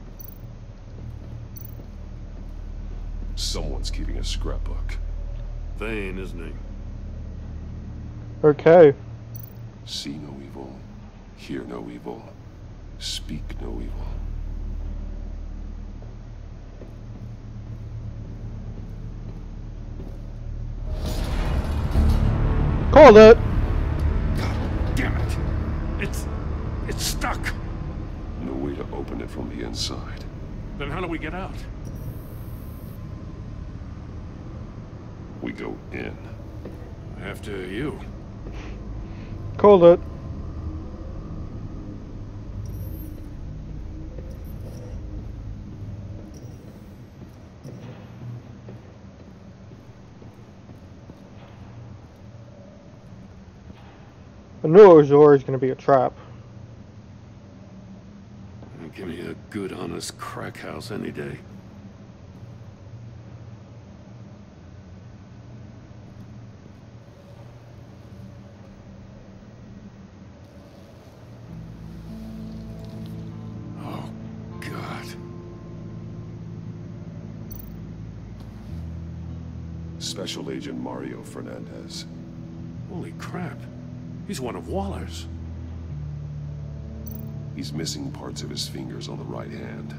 Someone's keeping a scrapbook. Vain, isn't he? Okay. See no evil, hear no evil, speak no evil. Called it! God damn it! It's stuck! No way to open it from the inside. Then how do we get out? We go in. After you. Called it. I knew it was always going to be a trap. Give me a good, honest crack house any day. Oh, God. Special Agent Mario Fernandez. Holy crap. He's one of Waller's. He's missing parts of his fingers on the right hand.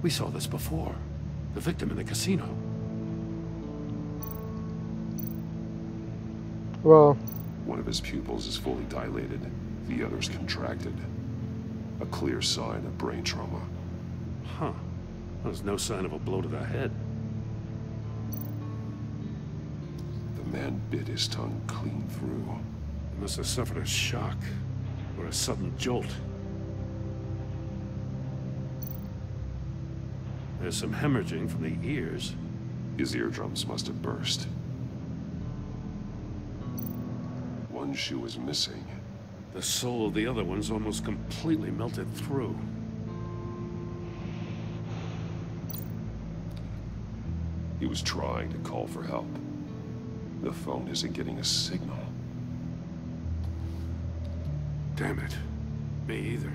We saw this before. The victim in the casino. Well... One of his pupils is fully dilated. The other's contracted. A clear sign of brain trauma. Huh. There's no sign of a blow to the head. The man bit his tongue clean through. He must have suffered a shock. Or a sudden jolt. There's some hemorrhaging from the ears. His eardrums must have burst. One shoe is missing. The sole of the other one's almost completely melted through. He was trying to call for help. The phone isn't getting a signal. Damn it. Me either.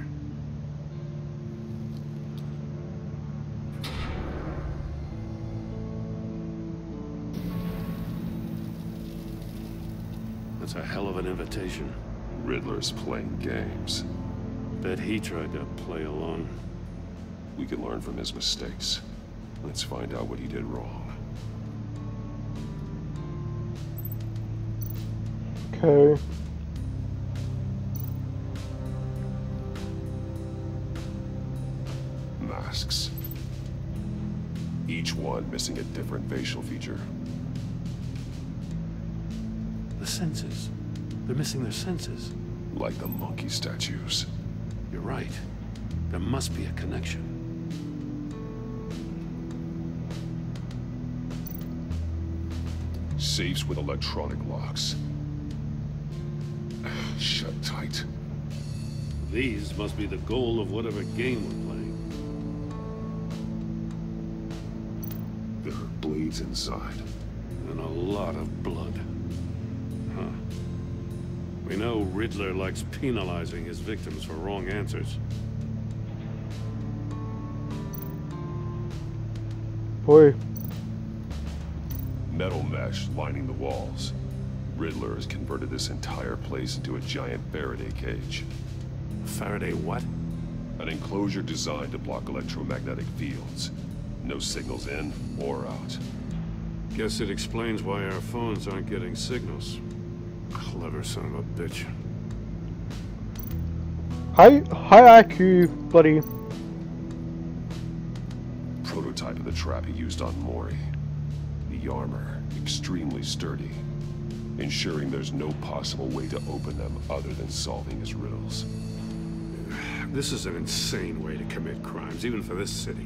That's a hell of an invitation. Riddler's playing games. Bet he tried to play along. We can learn from his mistakes. Let's find out what he did wrong. Okay. Masks. Each one missing a different facial feature. The senses. They're missing their senses. Like the monkey statues. You're right. There must be a connection. Safes with electronic locks. Shut tight. These must be the goal of whatever game we're playing. There are blades inside. And a lot of blood. Huh. We know Riddler likes penalizing his victims for wrong answers. Boy. Metal mesh lining the walls. Riddler has converted this entire place into a giant Faraday cage. Faraday what? An enclosure designed to block electromagnetic fields. No signals in or out. Guess it explains why our phones aren't getting signals. Clever son of a bitch. High IQ, buddy. Prototype of the trap he used on Mori. The armor, extremely sturdy. Ensuring there's no possible way to open them other than solving his riddles. This is an insane way to commit crimes, even for this city.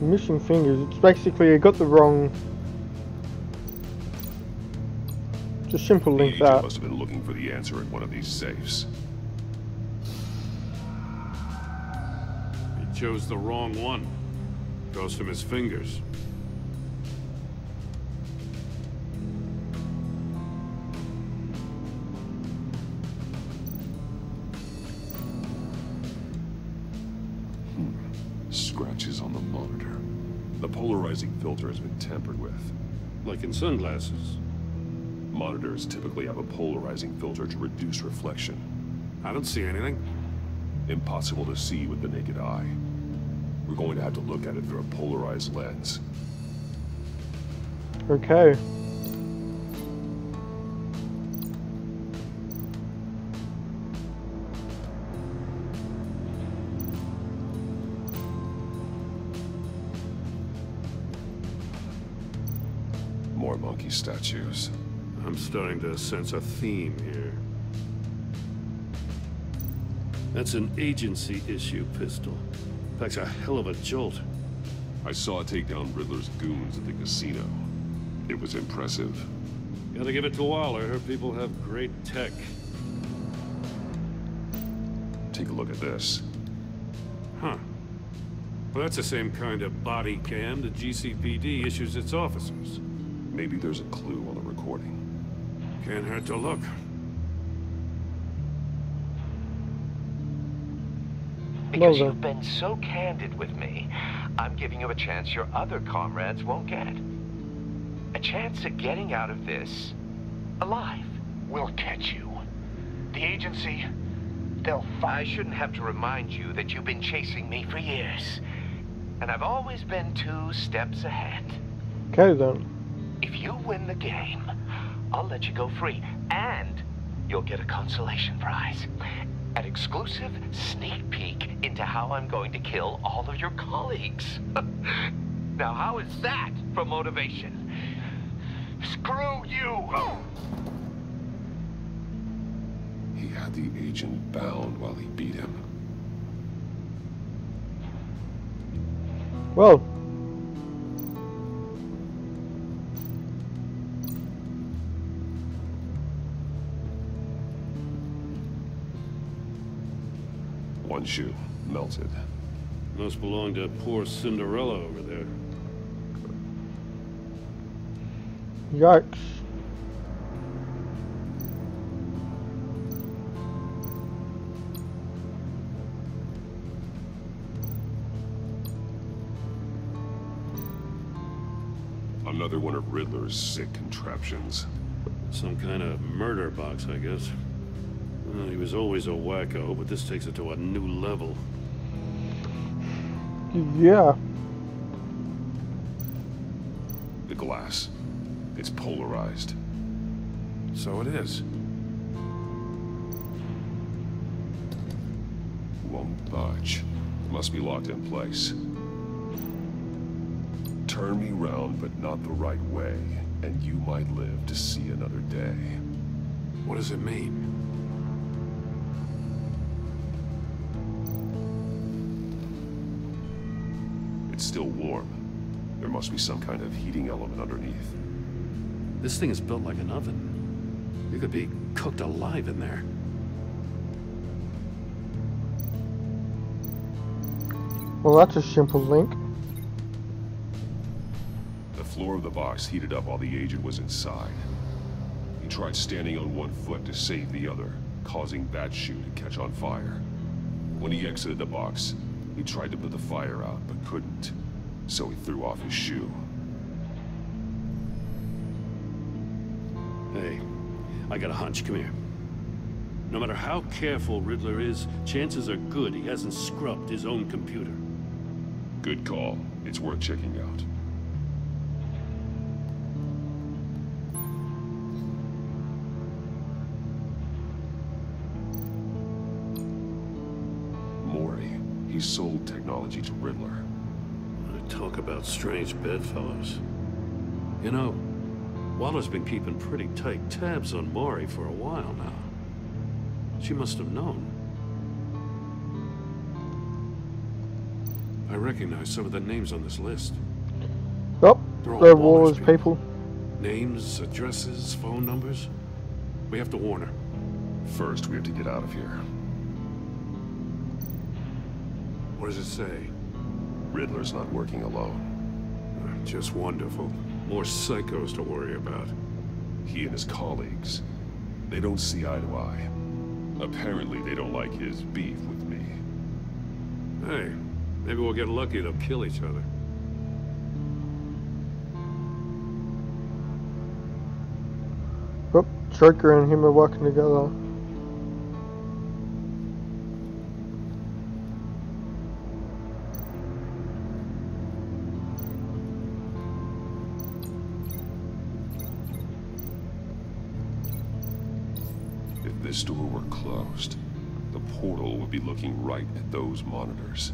Missing fingers. It's basically I got the wrong. Just simple link The agent that. must have been looking for the answer in one of these safes. He chose the wrong one. Goes from his fingers. polarizing filter has been tampered with. Like in sunglasses. Monitors typically have a polarizing filter to reduce reflection. I don't see anything. Impossible to see with the naked eye. We're going to have to look at it through a polarized lens. Okay. More monkey statues. I'm starting to sense a theme here. That's an agency issue pistol. Packs a hell of a jolt. I saw it take down Riddler's goons at the casino. It was impressive. Gotta give it to Waller. Her people have great tech. Take a look at this. Huh. Well, that's the same kind of body cam the GCPD issues its officers. Maybe there's a clue on the recording. Can't hurt to look. Because you've been so candid with me, I'm giving you a chance your other comrades won't get. A chance at getting out of this alive. We'll catch you. The agency, they'll I shouldn't have to remind you that you've been chasing me for years. And I've always been 2 steps ahead. Okay then. If you win the game, I'll let you go free, and you'll get a consolation prize. An exclusive sneak peek into how I'm going to kill all of your colleagues. Now, how is that for motivation? Screw you! He had the agent bound while he beat him. Well. One shoe, melted. Must belong to poor Cinderella over there. Yikes. Another one of Riddler's sick contraptions. Some kind of murder box, I guess. Well, he was always a wacko, but this takes it to a new level. Yeah. The glass. It's polarized. So it is. Won't budge. Must be locked in place. Turn me round, but not the right way, and you might live to see another day. What does it mean? It's still warm. There must be some kind of heating element underneath. This thing is built like an oven. You could be cooked alive in there. Well, that's a simple link. The floor of the box heated up while the agent was inside. He tried standing on one foot to save the other, causing that shoe to catch on fire. When he exited the box, he tried to put the fire out, but couldn't. So he threw off his shoe. Hey, I got a hunch. Come here. No matter how careful Riddler is, chances are good he hasn't scrubbed his own computer. Good call. It's worth checking out. Mori. He sold technology to Riddler. Talk about strange bedfellows. You know, Waller's been keeping pretty tight tabs on Mori for a while now. She must have known. I recognize some of the names on this list. Oh, they're Waller's people. Names, addresses, phone numbers. We have to warn her. First, we have to get out of here. What does it say? Riddler's not working alone. Just wonderful. More psychos to worry about. He and his colleagues. They don't see eye to eye. Apparently, they don't like his beef with me. Hey, maybe we'll get lucky. They'll kill each other. Joker and him are working together. If this door were closed, the portal would be looking right at those monitors.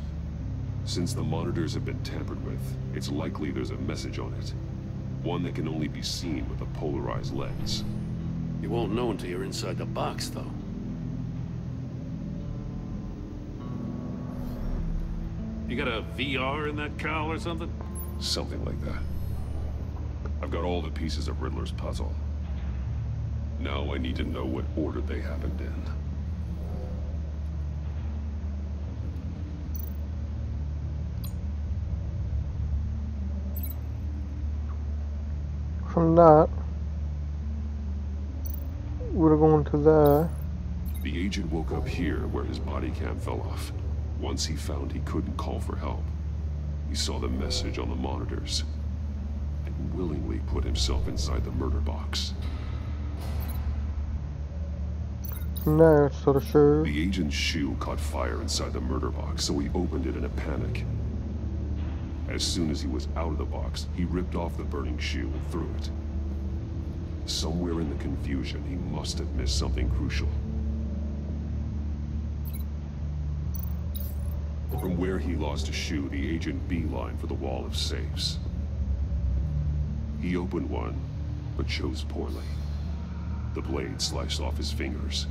Since the monitors have been tampered with, it's likely there's a message on it. One that can only be seen with a polarized lens. You won't know until you're inside the box, though. You got a VR in that cowl or something? Something like that. I've got all the pieces of Riddler's puzzle. Now I need to know what order they happened in. From that, would have gone to there. The agent woke up here where his body cam fell off. Once he found he couldn't call for help, he saw the message on the monitors and willingly put himself inside the murder box. From there, it sort of shows. The agent's shoe caught fire inside the murder box, so he opened it in a panic. As soon as he was out of the box, he ripped off the burning shoe and threw it. Somewhere in the confusion, he must have missed something crucial. From where he lost a shoe, the agent beelined for the wall of safes. He opened one, but chose poorly. The blade sliced off his fingers,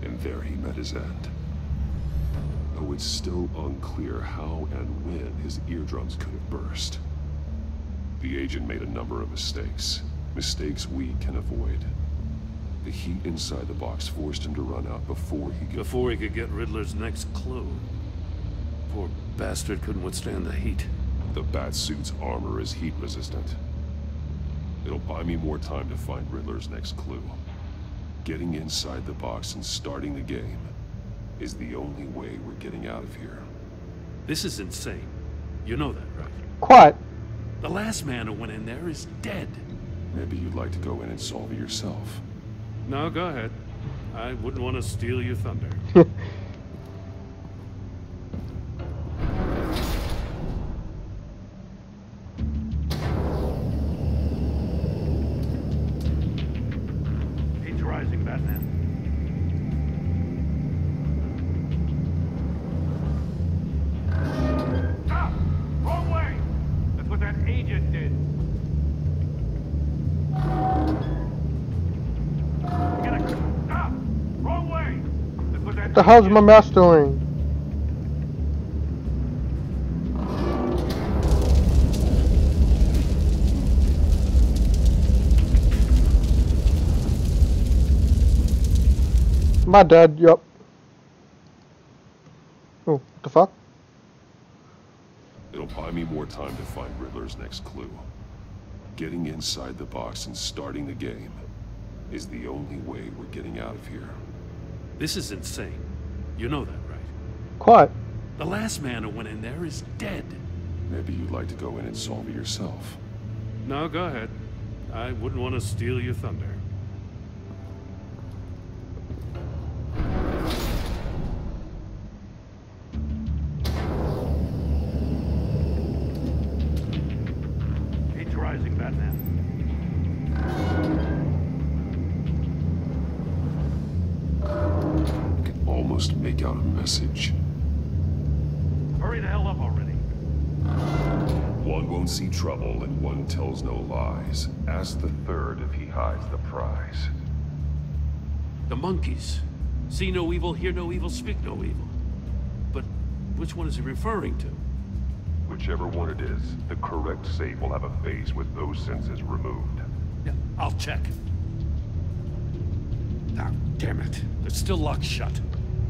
and there he met his end. Though it's still unclear how and when his eardrums could have burst. The agent made a number of mistakes. Mistakes we can avoid. The heat inside the box forced him to run out before he could get Riddler's next clue. Poor bastard couldn't withstand the heat. The Batsuit's armor is heat resistant. It'll buy me more time to find Riddler's next clue. Getting inside the box and starting the game is the only way we're getting out of here. This is insane. You know that, right? Quite. The last man who went in there is dead. Maybe you'd like to go in and solve it yourself. No, go ahead. I wouldn't want to steal your thunder. He's rising, Batman. Stop! Wrong way! That's what that agent did. Stop! Wrong way! That's what that What the hell's my mouse doing? My dad, yup. Oh, what the fuck? It'll buy me more time to find Riddler's next clue. Getting inside the box and starting the game is the only way we're getting out of here. This is insane. You know that, right? Quite. The last man who went in there is dead. Maybe you'd like to go in and solve it yourself. No, go ahead. I wouldn't want to steal your thunder. He's rising, Batman. I can almost make out a message. Hurry the hell up already. One won't see trouble and one tells no lies. Ask the third if he hides the prize. The monkeys. See no evil, hear no evil, speak no evil. But which one is he referring to? Whichever one it is, the correct safe will have a face with those senses removed. Yeah, I'll check. Ah, damn it. They're still locked shut.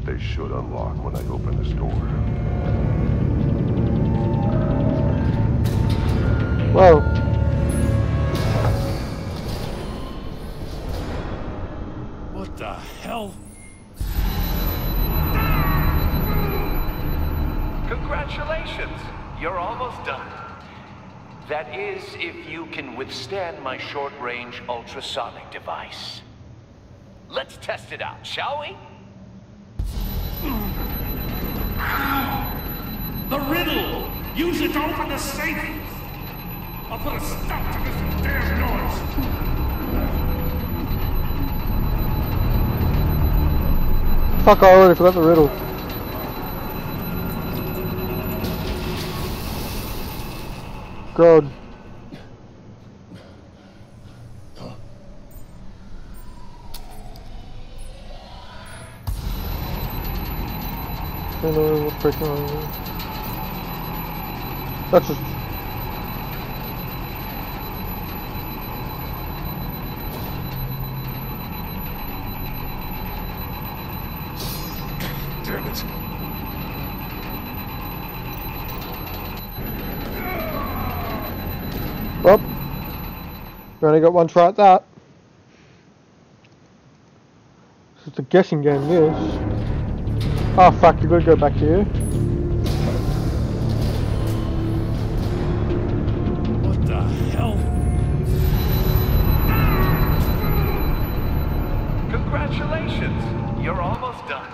They should unlock when I open this door. Whoa. What the hell? Congratulations! You're almost done. That is, if you can withstand my short-range ultrasonic device. Let's test it out, shall we? The riddle! Use it to open the safe! I'll put a stop to this damn noise! Fuck, I already forgot the riddle. God. What's breaking on here? That's just... Damn it. Well, we only got one try at that. This is a guessing game, this. Oh fuck, you gotta go back here. What the hell? Congratulations! You're almost done.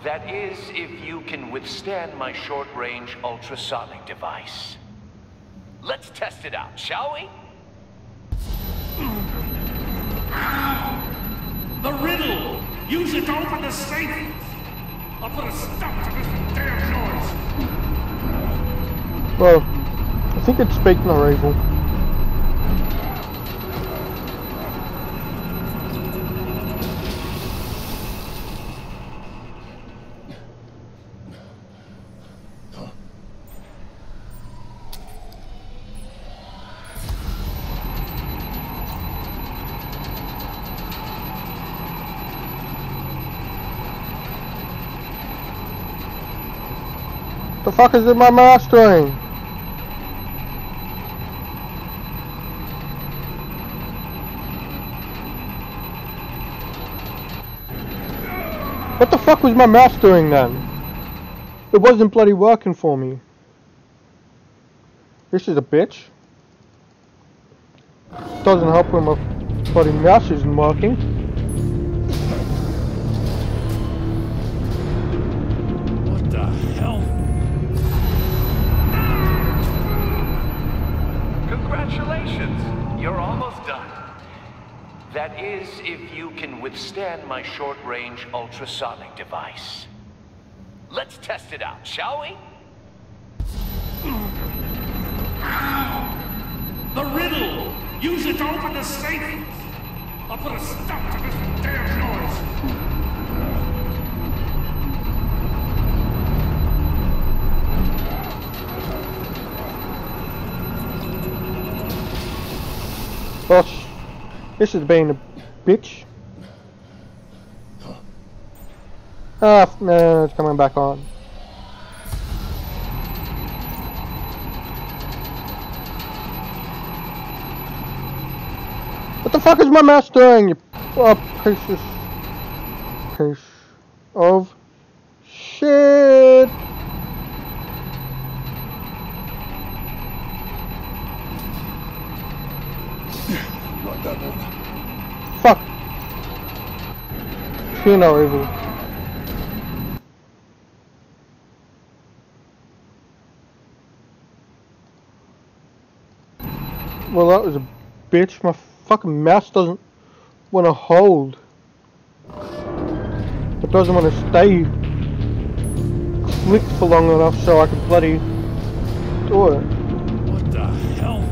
That is, if you can withstand my short-range ultrasonic device. Let's test it out, shall we? The riddle! Use it to open the safe! I'll put a stop to this damn noise! Well, I think it's speak no evil. The fuck is in my mouse doing? What the fuck was my mouse doing then? It wasn't bloody working for me. This is a bitch. Doesn't help when my bloody mouse isn't working. What the hell? Congratulations! You're almost done. That is, if you can withstand my short-range ultrasonic device. Let's test it out, shall we? The riddle! Use it to open the safe! I'll put a stop to this damn noise! Boss, this is being a bitch. Ah, no, it's coming back on. What the fuck is my mouse doing, you piece of shit? Not that one. Fuck. Fear no evil. Well, that was a bitch. My fucking mouse doesn't want to hold. It doesn't want to stay clicked for long enough so I can bloody do it. What the hell?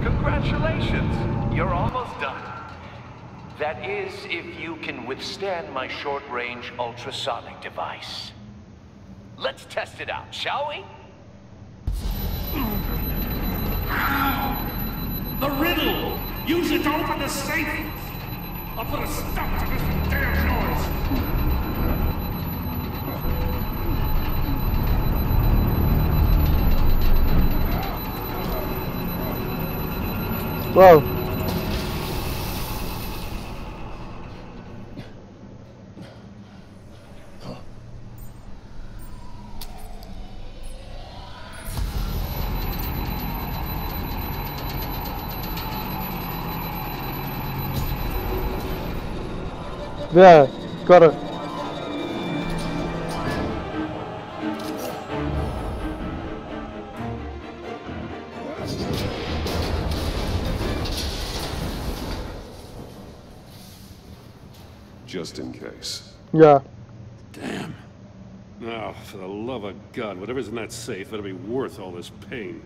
Congratulations! You're almost done. That is, if you can withstand my short-range ultrasonic device. Let's test it out, shall we? The riddle! Use it to open the safe! I'll put a stop to this damn noise! Whoa. Yeah, got it. Just in case. Yeah. Damn. Oh, for the love of God, whatever's in that safe better be worth all this pain.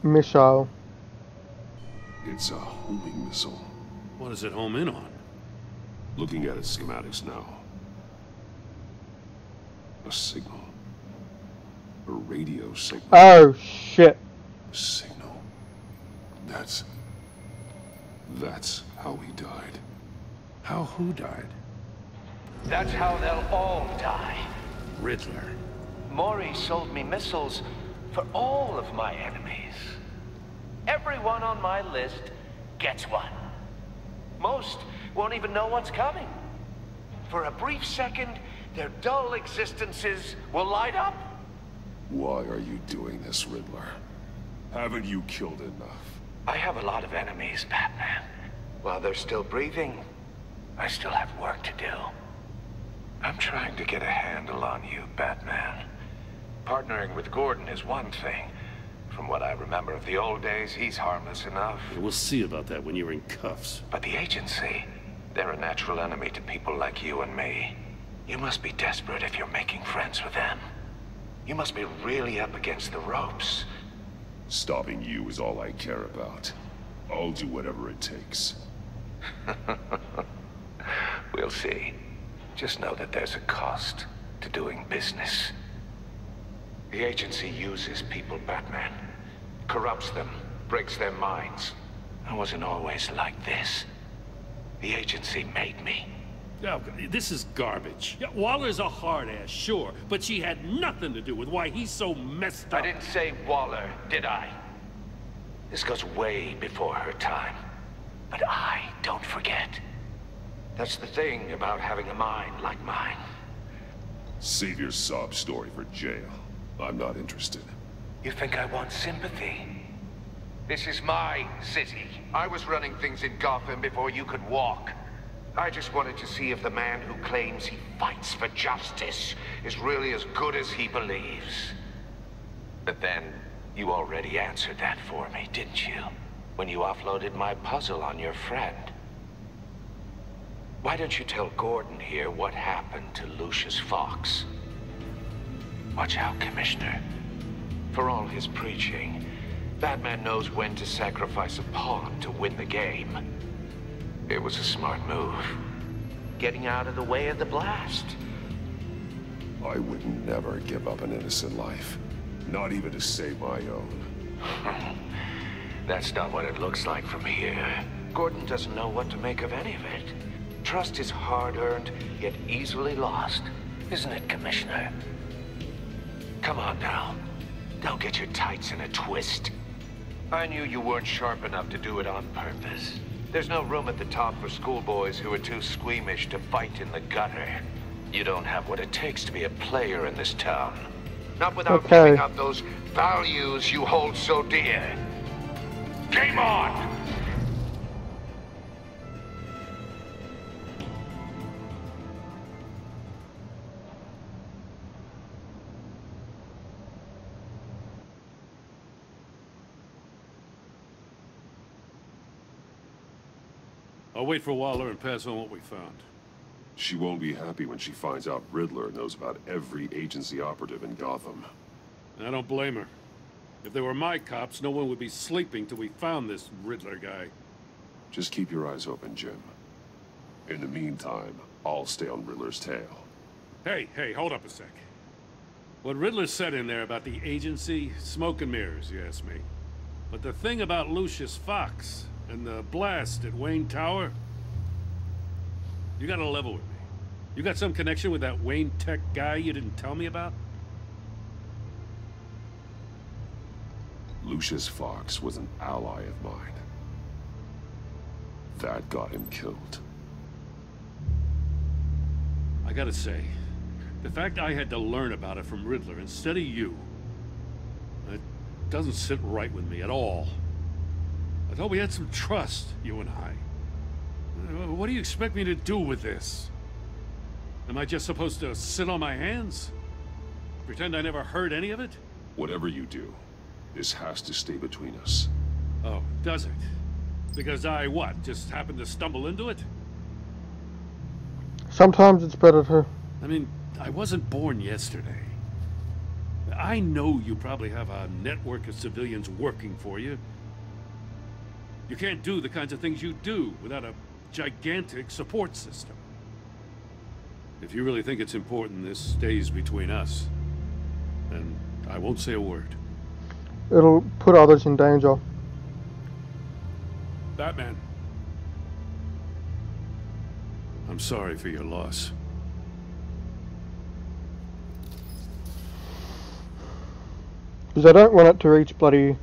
Missile. It's a homing missile. What does it home in on? Looking at its schematics now. A signal. A radio signal. Oh, shit. A signal. That's how he died. How who died? That's how they'll all die. Riddler. Maury sold me missiles for all of my enemies. Everyone on my list gets one. Most won't even know what's coming. For a brief second, their dull existences will light up. Why are you doing this, Riddler? Haven't you killed enough? I have a lot of enemies, Batman. While they're still breathing, I still have work to do. I'm trying to get a handle on you, Batman. Partnering with Gordon is one thing. From what I remember of the old days, he's harmless enough. We'll see about that when you're in cuffs. But the agency, they're a natural enemy to people like you and me. You must be desperate if you're making friends with them. You must be really up against the ropes. Stopping you is all I care about. I'll do whatever it takes. We'll see. Just know that there's a cost to doing business. The agency uses people, Batman. Corrupts them, breaks their minds. I wasn't always like this. The agency made me. Oh, this is garbage. Yeah, Waller's a hard-ass, sure, but she had nothing to do with why he's so messed up. I didn't say Waller, did I? This goes way before her time. But I don't forget. That's the thing about having a mind like mine. Save your sob story for jail. I'm not interested. You think I want sympathy? This is my city. I was running things in Gotham before you could walk. I just wanted to see if the man who claims he fights for justice is really as good as he believes. But then, you already answered that for me, didn't you? When you offloaded my puzzle on your friend. Why don't you tell Gordon here what happened to Lucius Fox? Watch out, Commissioner. For all his preaching, Batman knows when to sacrifice a pawn to win the game. It was a smart move. Getting out of the way of the blast. I would never give up an innocent life. Not even to save my own. That's not what it looks like from here. Gordon doesn't know what to make of any of it. Trust is hard-earned, yet easily lost. Isn't it, Commissioner? Come on now. Don't get your tights in a twist. I knew you weren't sharp enough to do it on purpose. There's no room at the top for schoolboys who are too squeamish to fight in the gutter. You don't have what it takes to be a player in this town. Not without giving up those values you hold so dear. Game on! I'll wait for Waller and pass on what we found. She won't be happy when she finds out Riddler knows about every agency operative in Gotham. I don't blame her. If they were my cops, no one would be sleeping till we found this Riddler guy. Just keep your eyes open, Jim. In the meantime, I'll stay on Riddler's tail. Hey, hold up a sec. What Riddler said in there about the agency, smoke and mirrors, you ask me. But the thing about Lucius Fox and the blast at Wayne Tower, you gotta level with me. You got some connection with that Wayne Tech guy you didn't tell me about? Lucius Fox was an ally of mine. That got him killed. I gotta say, the fact I had to learn about it from Riddler instead of you, it doesn't sit right with me at all. I thought we had some trust, you and I. What do you expect me to do with this? Am I just supposed to sit on my hands? Pretend I never heard any of it? Whatever you do, this has to stay between us. Oh, does it? Because I, what, just happened to stumble into it? Sometimes it's better to... I mean, I wasn't born yesterday. I know you probably have a network of civilians working for you. You can't do the kinds of things you do without a gigantic support system. If you really think it's important this stays between us, then I won't say a word. It'll put others in danger. Batman. I'm sorry for your loss. Because I don't want it to reach bloody...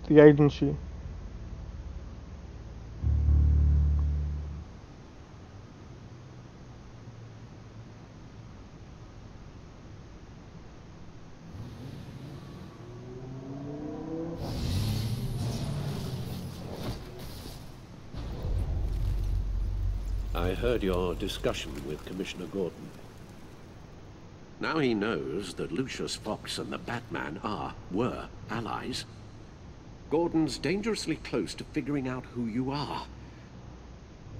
the agency. I heard your discussion with Commissioner Gordon. Now he knows that Lucius Fox and the Batman were allies. Gordon's dangerously close to figuring out who you are.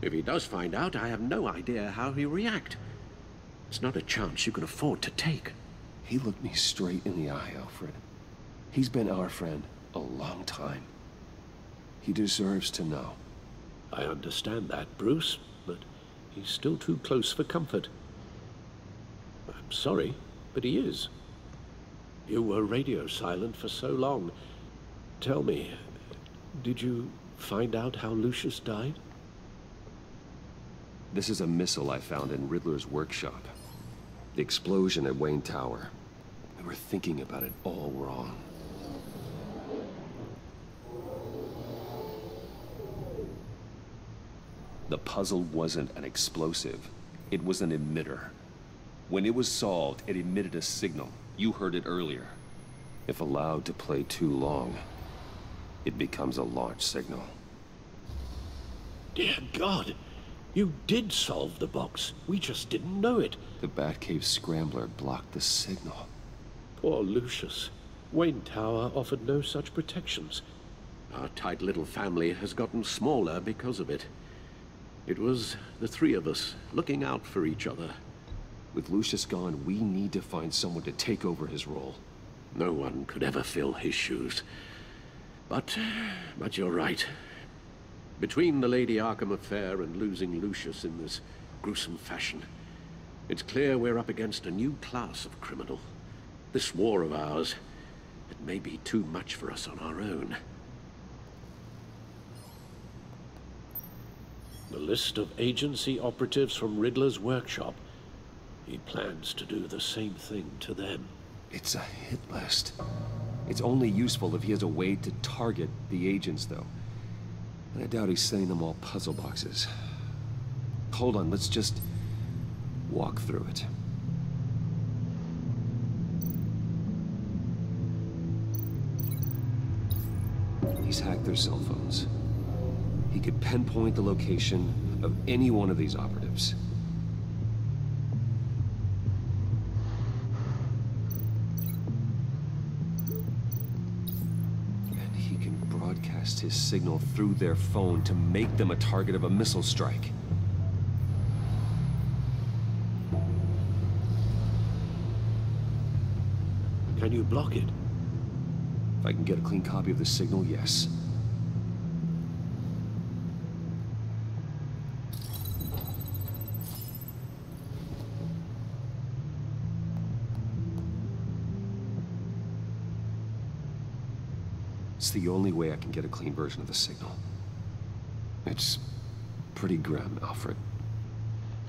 If he does find out, I have no idea how he'll react. It's not a chance you can afford to take. He looked me straight in the eye, Alfred. He's been our friend a long time. He deserves to know. I understand that, Bruce, but he's still too close for comfort. I'm sorry, but he is. You were radio silent for so long. Tell me, did you find out how Lucius died? This is a missile I found in Riddler's workshop. The explosion at Wayne Tower. We were thinking about it all wrong. The puzzle wasn't an explosive. It was an emitter. When it was solved, it emitted a signal. You heard it earlier. If allowed to play too long, it becomes a launch signal. Dear God, you did solve the box. We just didn't know it. The Batcave scrambler blocked the signal. Poor Lucius. Wayne Tower offered no such protections. Our tight little family has gotten smaller because of it. It was the three of us looking out for each other. With Lucius gone, we need to find someone to take over his role. No one could ever fill his shoes. But you're right. Between the Lady Arkham affair and losing Lucius in this gruesome fashion, it's clear we're up against a new class of criminal. This war of ours, it may be too much for us on our own. The list of agency operatives from Riddler's workshop. He plans to do the same thing to them. It's a hit list. It's only useful if he has a way to target the agents, though. And I doubt he's sending them all puzzle boxes. Hold on, let's just walk through it. He's hacked their cell phones. He could pinpoint the location of any one of these operatives. And he can broadcast his signal through their phone to make them a target of a missile strike. Can you block it? If I can get a clean copy of the signal, yes. It's the only way I can get a clean version of the signal. It's pretty grim, Alfred.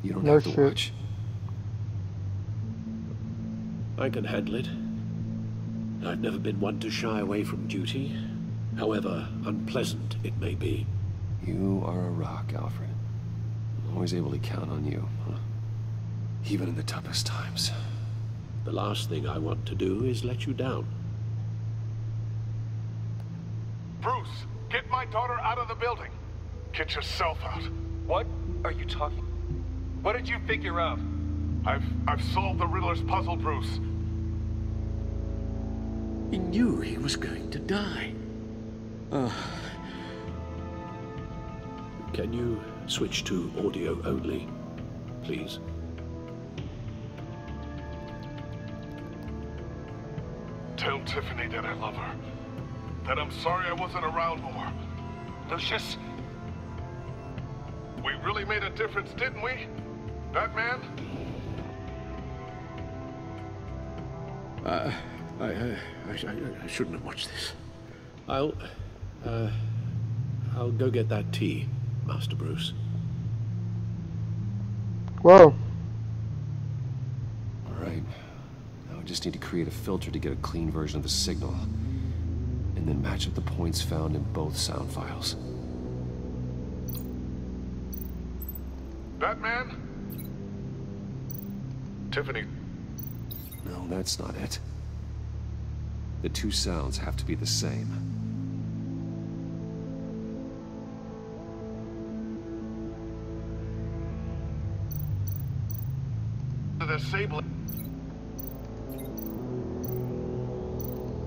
You don't have to watch. I can handle it. I've never been one to shy away from duty, however unpleasant it may be. You are a rock, Alfred. I'm always able to count on you, huh? Even in the toughest times. The last thing I want to do is let you down. Bruce, get my daughter out of the building. Get yourself out. What are you talking? What did you figure out? I've solved the Riddler's puzzle, Bruce. He knew he was going to die. Can you switch to audio only, please? Tell Tiffany that I love her. That I'm sorry I wasn't around more. Lucius, we really made a difference, didn't we? Batman? I shouldn't have watched this. I'll go get that tea, Master Bruce. Whoa. Alright. Now I just need to create a filter to get a clean version of the signal. And then match up the points found in both sound files. Batman? Tiffany. No, that's not it. The two sounds have to be the same. The disabling.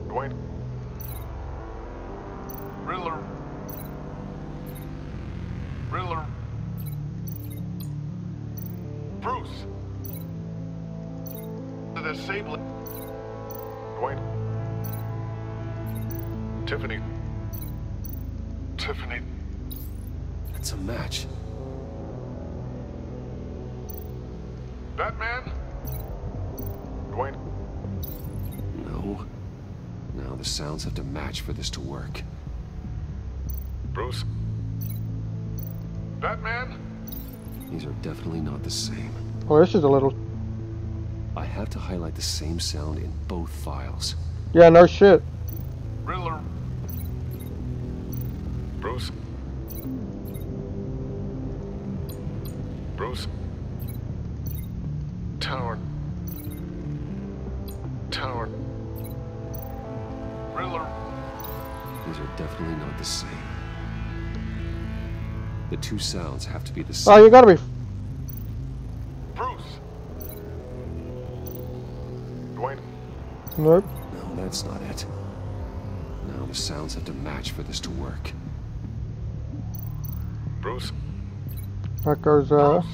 Dwayne. Riddler. Bruce. The disabling. Dwayne. Tiffany. It's a match. Batman? Dwayne. No. No, the sounds have to match for this to work. Bruce? Batman? These are definitely not the same. Oh, this is a little... I have to highlight the same sound in both files. Yeah, no shit. Riddler. Bruce. Tower. Riddler. These are definitely not the same. The two sounds have to be the same. Oh, you gotta be... Bruce. Dwayne. Nope. No, that's not it. No, the sounds have to match for this to work. Bruce. That goes, The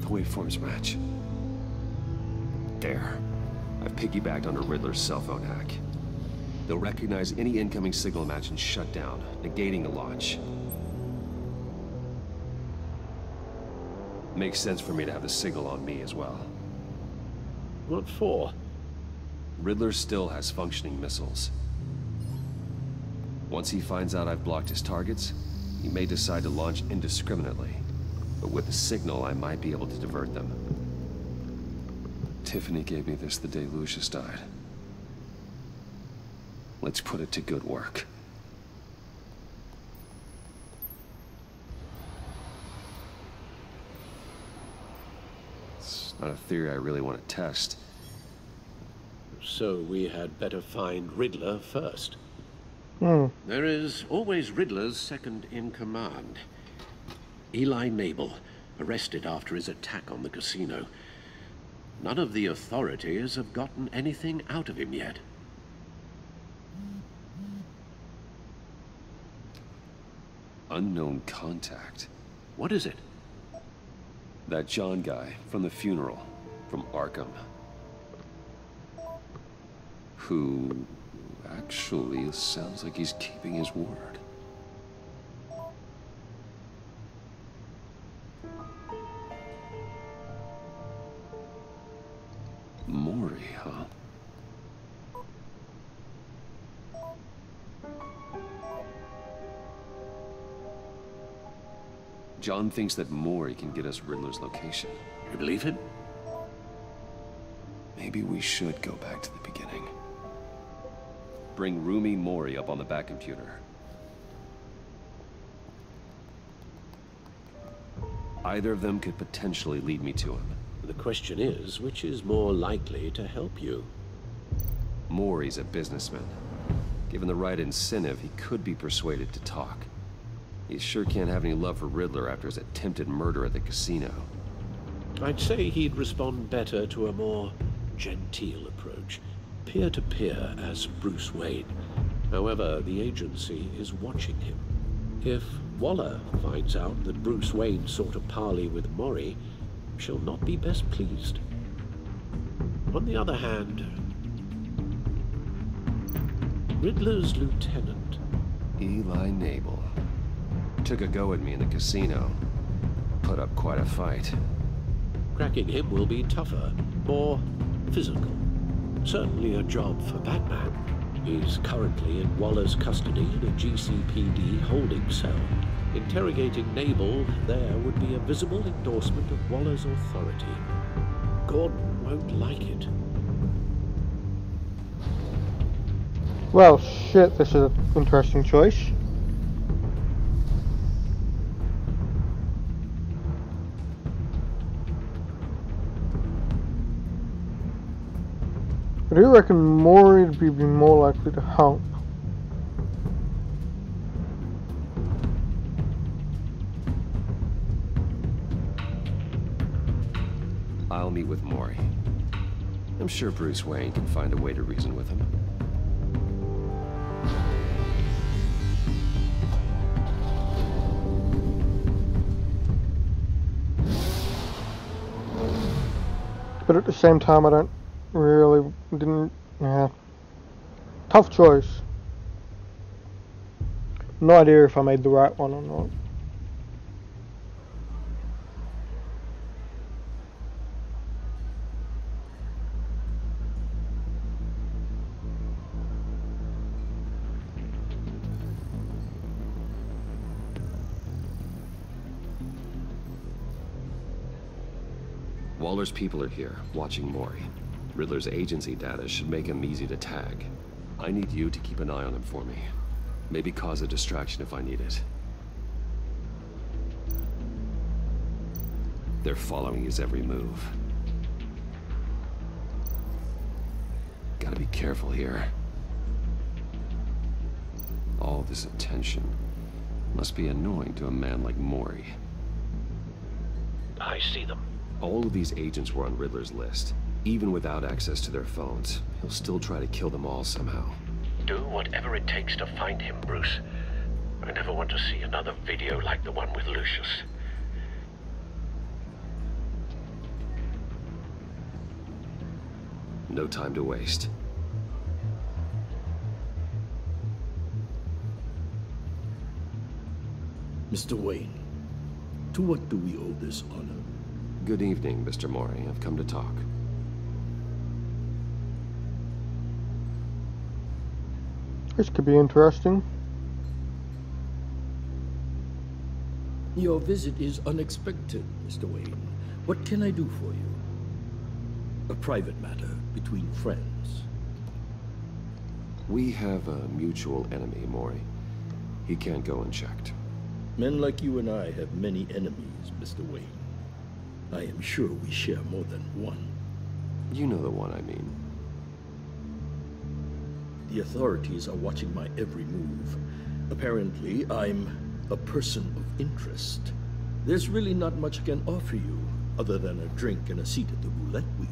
waveforms match. There. I've piggybacked on a Riddler's cell phone hack. They'll recognize any incoming signal match and shut down, negating the launch. Makes sense for me to have the signal on me as well. What for? Riddler still has functioning missiles. Once he finds out I've blocked his targets, he may decide to launch indiscriminately. But with the signal, I might be able to divert them. Tiffany gave me this the day Lucius died. Let's put it to good work. It's not a theory I really want to test. So we had better find Riddler first. There is always Riddler's second in command. Eli Nabel, arrested after his attack on the casino. None of the authorities have gotten anything out of him yet. Unknown contact. What is it? That John guy from the funeral, from Arkham. Who actually sounds like he's keeping his word. Maury, huh? John thinks that Maury can get us Riddler's location. You believe him? Maybe we should go back to the beginning. Bring Rumi Maury up on the back computer. Either of them could potentially lead me to him. The question is, which is more likely to help you? Maury's a businessman. Given the right incentive, he could be persuaded to talk. He sure can't have any love for Riddler after his attempted murder at the casino. I'd say he'd respond better to a more genteel approach, peer-to-peer as Bruce Wayne. However, the agency is watching him. If Waller finds out that Bruce Wayne sought a parley with Mori, she'll not be best pleased. On the other hand, Riddler's lieutenant, Eli Nabel, took a go at me in the casino. Put up quite a fight. Cracking him will be tougher, more physical. Certainly a job for Batman. He's currently in Waller's custody in a GCPD holding cell. Interrogating Nabel there would be a visible endorsement of Waller's authority. Gordon won't like it. Well, shit, this is an interesting choice. I do reckon Mori would be more likely to help. I'll meet with Mori. I'm sure Bruce Wayne can find a way to reason with him. But at the same time, I didn't, yeah. Tough choice. No idea if I made the right one or not. Waller's people are here, watching Mori. Riddler's agency data should make him easy to tag. I need you to keep an eye on him for me. Maybe cause a distraction if I need it. They're following his every move. Gotta be careful here. All this attention must be annoying to a man like Mori. I see them. All of these agents were on Riddler's list. Even without access to their phones, he'll still try to kill them all somehow. Do whatever it takes to find him, Bruce. I never want to see another video like the one with Lucius. No time to waste. Mr. Wayne, to what do we owe this honor? Good evening, Mr. Mori. I've come to talk. This could be interesting. Your visit is unexpected, Mr. Wayne. What can I do for you? A private matter between friends. We have a mutual enemy, Mori. He can't go unchecked. Men like you and I have many enemies, Mr. Wayne. I am sure we share more than one. You know the one I mean. The authorities are watching my every move. Apparently, I'm a person of interest. There's really not much I can offer you, other than a drink and a seat at the roulette wheel.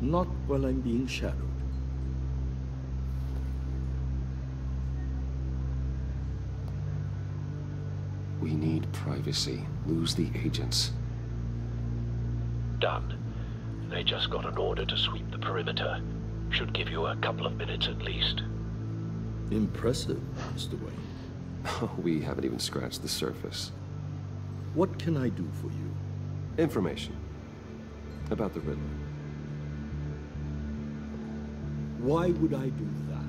Not while I'm being shadowed. We need privacy. Lose the agents. Done. They just got an order to sweep the perimeter. Should give you a couple of minutes at least. Impressive, Mr. Wayne. We haven't even scratched the surface. What can I do for you? Information. About the Riddler. Why would I do that?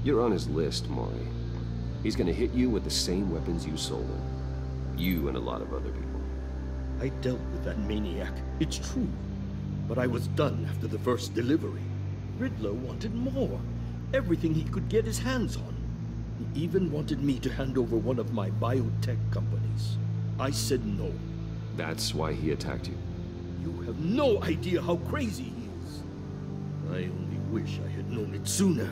You're on his list, Mori. He's gonna hit you with the same weapons you sold him. You and a lot of other people. I dealt with that maniac, it's true. But I was done after the first delivery. Riddler wanted more. Everything he could get his hands on. He even wanted me to hand over one of my biotech companies. I said no. That's why he attacked you. You have no idea how crazy he is. I only wish I had known it sooner.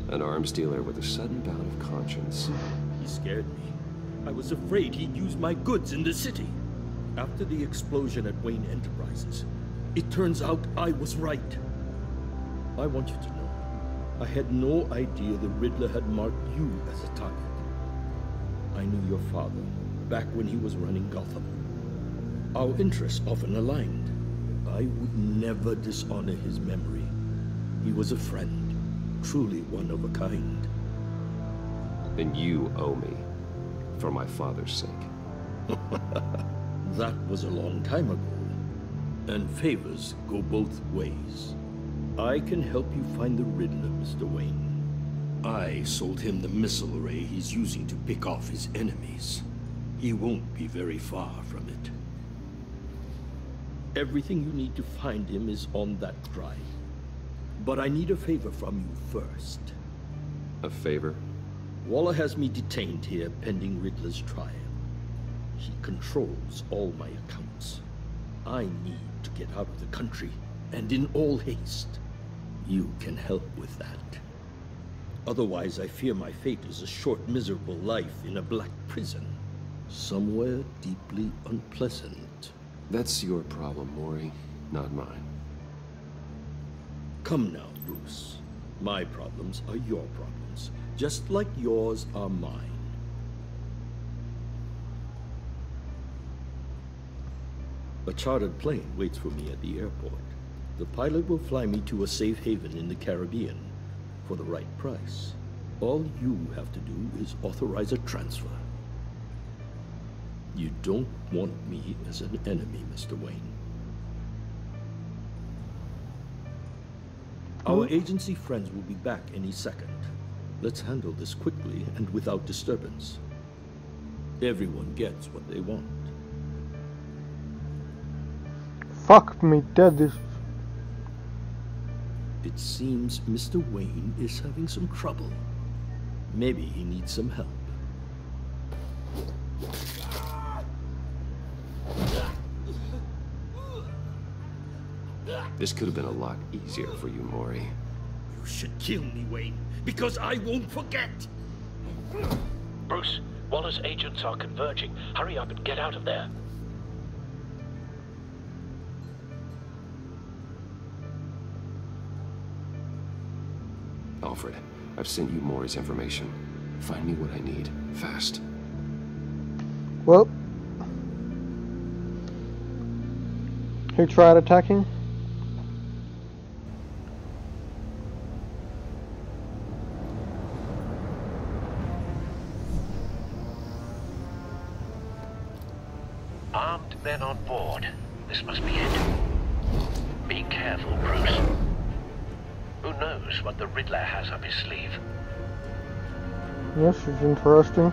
An arms dealer with a sudden bout of conscience. He scared me. I was afraid he'd use my goods in the city. After the explosion at Wayne Enterprises, it turns out I was right. I want you to know, I had no idea the Riddler had marked you as a target. I knew your father back when he was running Gotham. Our interests often aligned. I would never dishonor his memory. He was a friend, truly one of a kind. And you owe me, for my father's sake. That was a long time ago, and favors go both ways. I can help you find the Riddler, Mr. Wayne. I sold him the missile array he's using to pick off his enemies. He won't be very far from it. Everything you need to find him is on that drive. But I need a favor from you first. A favor? Waller has me detained here pending Riddler's trial. He controls all my accounts. I need to get out of the country, and in all haste. You can help with that. Otherwise, I fear my fate is a short, miserable life in a black prison. Somewhere deeply unpleasant. That's your problem, Maury, not mine. Come now, Bruce. My problems are your problems, just like yours are mine. A chartered plane waits for me at the airport. The pilot will fly me to a safe haven in the Caribbean for the right price. All you have to do is authorize a transfer. You don't want me as an enemy, Mr. Wayne. Our agency friends will be back any second. Let's handle this quickly and without disturbance. Everyone gets what they want. Fuck me dead, this... It seems Mr. Wayne is having some trouble. Maybe he needs some help. This could have been a lot easier for you, Maury. You should kill me, Wayne, because I won't forget! Bruce, Waller's agents are converging. Hurry up and get out of there. Alfred, I've sent you Maury's information. Find me what I need, fast. Well, he tried attacking. Armed men on board. This must be it. Be careful, Bruce. Who knows what the Riddler has up his sleeve? Yes, it's interesting.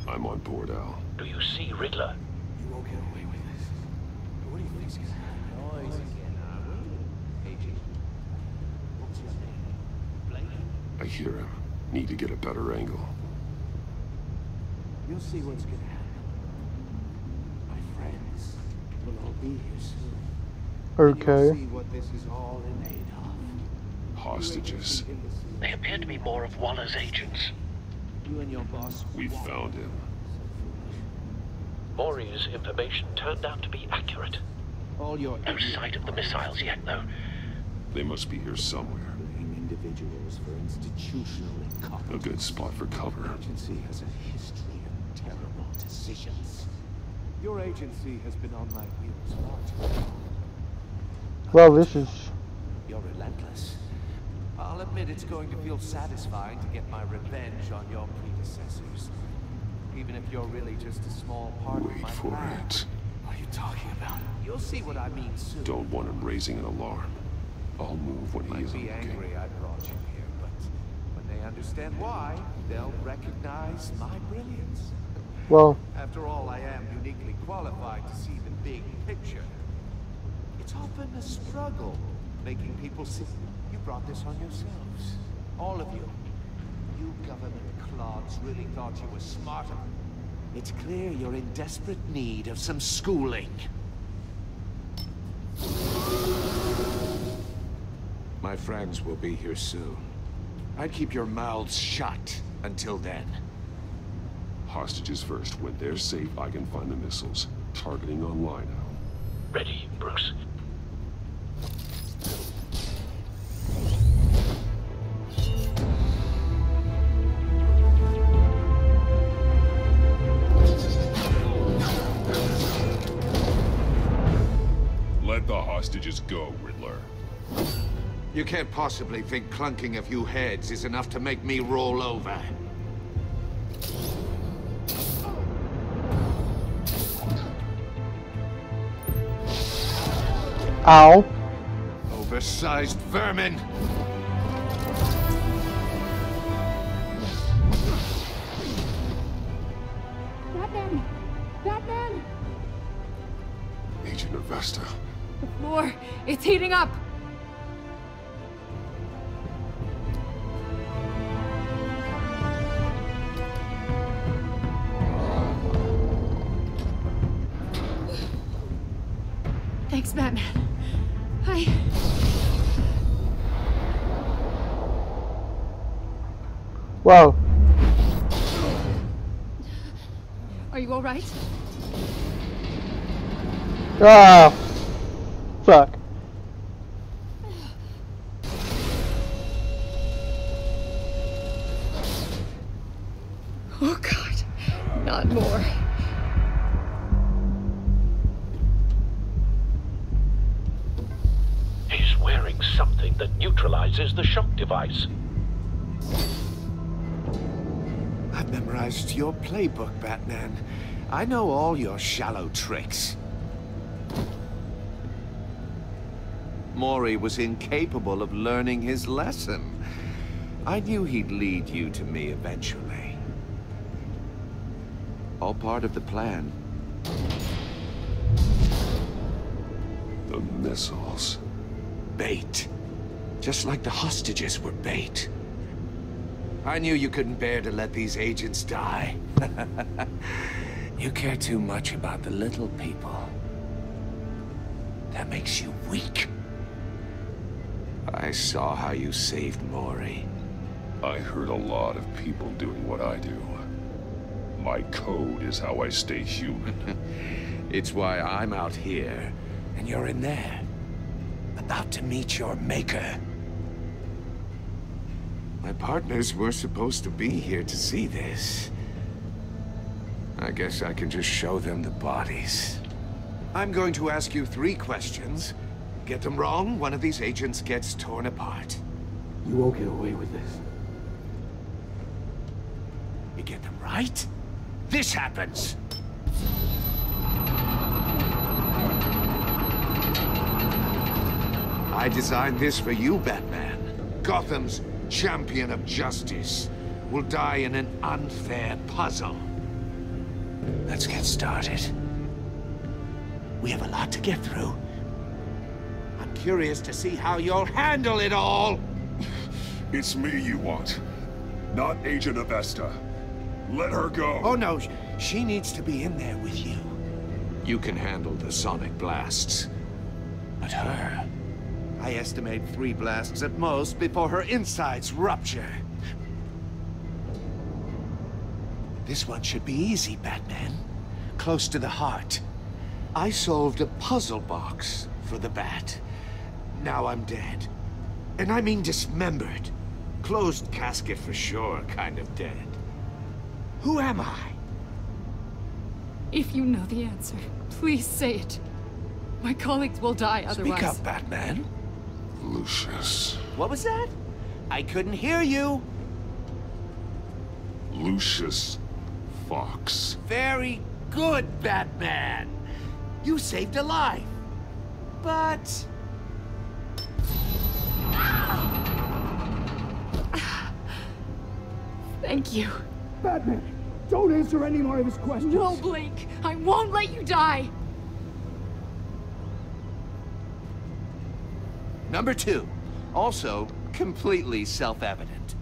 I'm on board, Al. Do you see Riddler? You won't get away with this. What do you think's gonna happen? Noise again, are we? Agent. What's your name? Blake? I hear him. Need to get a better angle. You'll see what's gonna happen. My friends will all be here soon. Okay. You'll see what this is all in aid of. Hostages. They appear to be more of Waller's agents. You and your boss. We found him. Maury's information turned out to be accurate. All your No sight of the missiles yet, though. They must be here somewhere. individuals for institutional incompetence. A good spot for cover. Your agency has a history of terrible decisions. Your agency has been on my wheels far too long. Well, this is... You're relentless. I'll admit it's going to feel satisfying to get my revenge on your predecessors. Even if you're really just a small part of my Wait for plan. it. What are you talking about? You'll see what I mean soon. Don't want him raising an alarm. I'll move when he is Might be okay. angry I brought you here, but when they understand why, they'll recognize my brilliance. Well... After all, I am uniquely qualified to see the big picture. It's soften the struggle, making people see you brought this on yourselves. All of you. You government clods really thought you were smarter. It's clear you're in desperate need of some schooling. My friends will be here soon. I'd keep your mouths shut until then. Hostages first. When they're safe, I can find the missiles. Targeting online now. Ready, Bruce. Let the hostages go, Riddler. You can't possibly think clunking a few heads is enough to make me roll over. Ow. Oversized vermin! Batman! Batman! Agent Avesta. The floor, it's heating up! Thanks, Batman. Whoa. Are you all right? Ah. Fuck. Oh God, not more. He's wearing something that neutralizes the shock device. I've memorized your playbook, Batman. I know all your shallow tricks. Mori was incapable of learning his lesson. I knew he'd lead you to me eventually. All part of the plan. The missiles. Bait. Just like the hostages were bait. I knew you couldn't bear to let these agents die. You care too much about the little people. That makes you weak. I saw how you saved Mori. I heard a lot of people doing what I do. My code is how I stay human. It's why I'm out here, and you're in there. About to meet your maker. My partners were supposed to be here to see this. I guess I can just show them the bodies. I'm going to ask you 3 questions. Get them wrong, one of these agents gets torn apart. You won't get away with this. You get them right, this happens. I designed this for you, Batman. Gotham's champion of justice will die in an unfair puzzle. Let's get started. We have a lot to get through. I'm curious to see how you'll handle it all. It's me you want, not Agent Avesta. Let her go. Oh no, she needs to be in there with you. You can handle the sonic blasts. But her... I estimate 3 blasts at most before her insides rupture. This one should be easy, Batman. Close to the heart. I solved a puzzle box for the Bat. Now I'm dead. And I mean dismembered. Closed casket for sure, kind of dead. Who am I? If you know the answer, please say it. My colleagues will die otherwise. Speak up, Batman. Lucius. What was that? I couldn't hear you. Lucius Fox. Very good, Batman. You saved a life. But... Thank you. Batman, don't answer any more of his questions. No, Blake. I won't let you die. Number 2, also completely self-evident.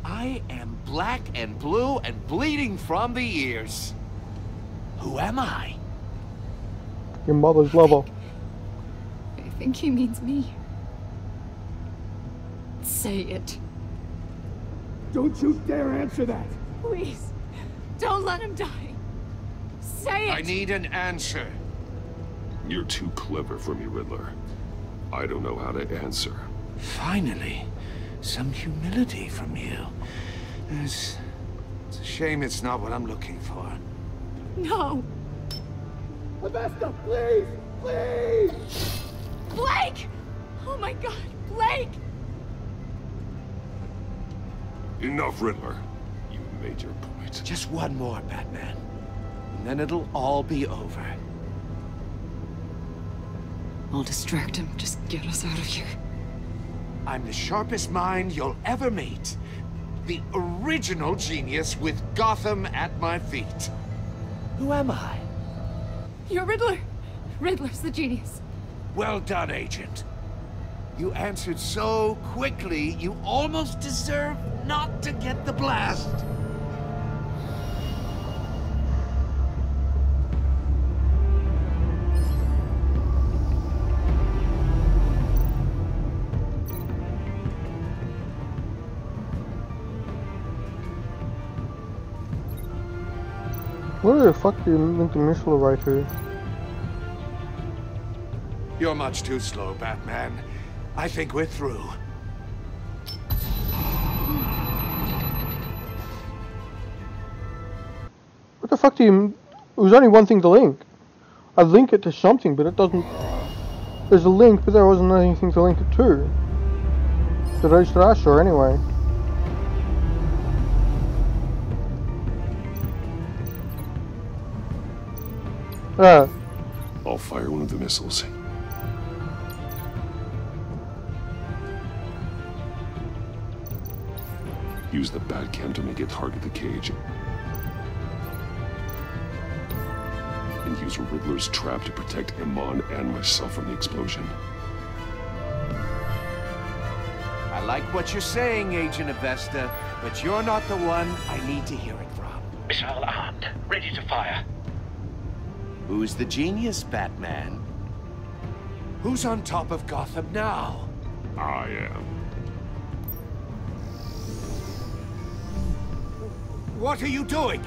I am black and blue and bleeding from the ears. Who am I? Your mother's lover. I think he means me. Say it. Don't you dare answer that! Please, don't let him die. Say it! I need an answer. You're too clever for me, Riddler. I don't know how to answer. Finally, some humility from you. It's a shame it's not what I'm looking for. No! Avesta, please! Please! Blake! Oh my god, Blake! Enough, Riddler. You made your point. Just one more, Batman. And then it'll all be over. I'll distract him. Just get us out of here. I'm the sharpest mind you'll ever meet. The original genius with Gotham at my feet. Who am I? You're Riddler. Riddler's the genius. Well done, Agent. You answered so quickly, you almost deserve not to get the blast. Where the fuck do you link the missile right here? You're much too slow, Batman. I think we're through. What the fuck do you... It was only one thing to link. I link it to something, but it doesn't... There's a link, but there wasn't anything to link it to. The registered Asher, anyway. I'll fire one of the missiles. Use the Batcam to make it target the cage. And use Riddler's trap to protect Iman and myself from the explosion. I like what you're saying, Agent Avesta, but you're not the one I need to hear it from. Missile armed, ready to fire. Who's the genius, Batman? Who's on top of Gotham now? I am. What are you doing?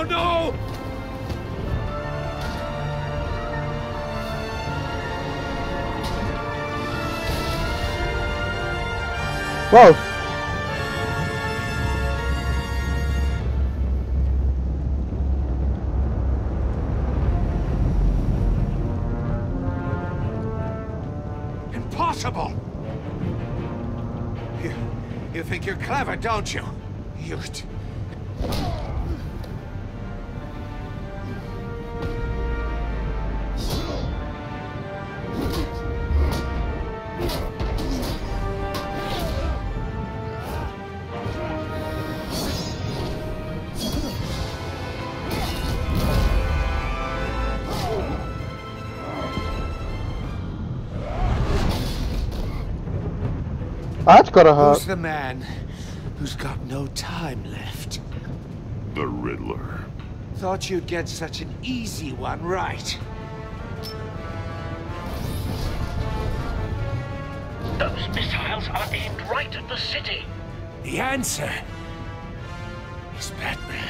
No! Whoa! Impossible! You think you're clever, don't you? You... That's gotta hurt. Who's the man who's got no time left? The Riddler. Thought you'd get such an easy one right. Those missiles are aimed right at the city. The answer is Batman.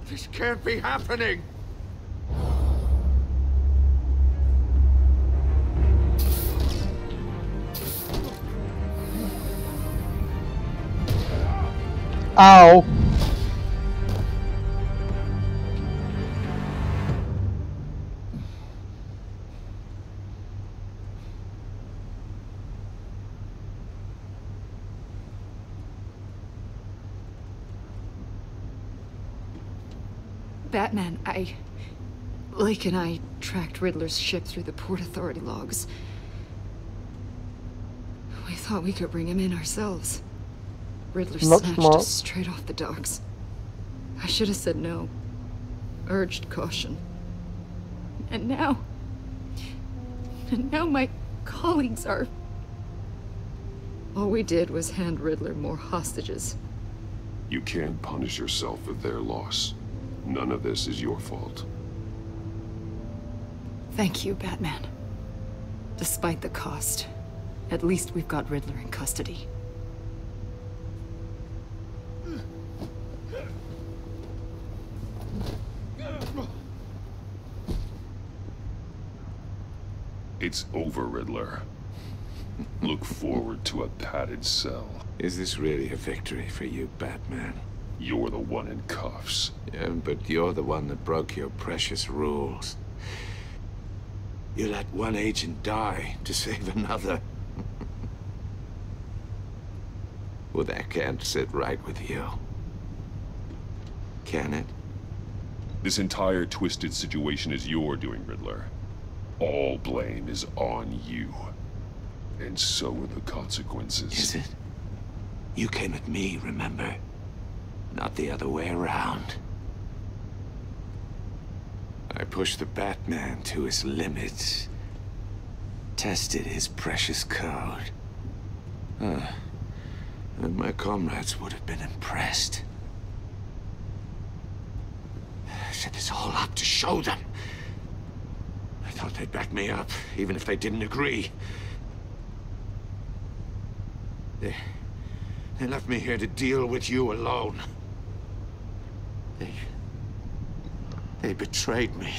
This can't be happening! Ow! Batman, Lake and I tracked Riddler's ship through the Port Authority logs. We thought we could bring him in ourselves. Riddler snatched us straight off the docks. I should have said no. Urged caution. And now my colleagues are... All we did was hand Riddler more hostages. You can't punish yourself for their loss. None of this is your fault. Thank you, Batman. Despite the cost, at least we've got Riddler in custody. It's over, Riddler. Look forward to a padded cell. Is this really a victory for you, Batman? You're the one in cuffs. Yeah, but you're the one that broke your precious rules. You let one agent die to save another. Well, that can't sit right with you. Can it? This entire twisted situation is your doing, Riddler. All blame is on you. And so are the consequences. Is it? You came at me, remember? Not the other way around. I pushed the Batman to his limits. Tested his precious code. And my comrades would have been impressed. I set this all up to show them. I thought they'd back me up, even if they didn't agree. They left me here to deal with you alone. They betrayed me.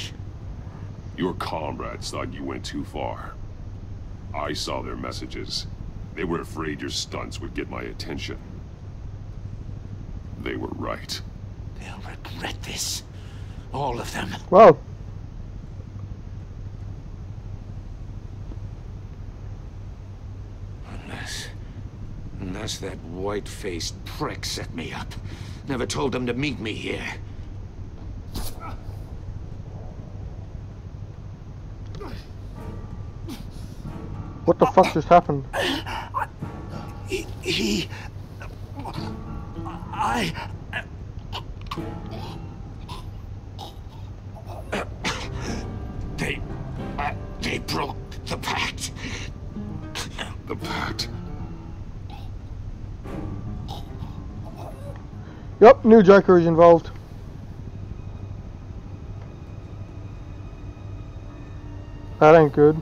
Your comrades thought you went too far. I saw their messages. They were afraid your stunts would get my attention. They were right. They'll regret this. All of them. Wow. Unless that white-faced prick set me up. Never told them to meet me here. What the fuck just happened? They broke the pact. The pact? Yep, new Joker is involved. That ain't good.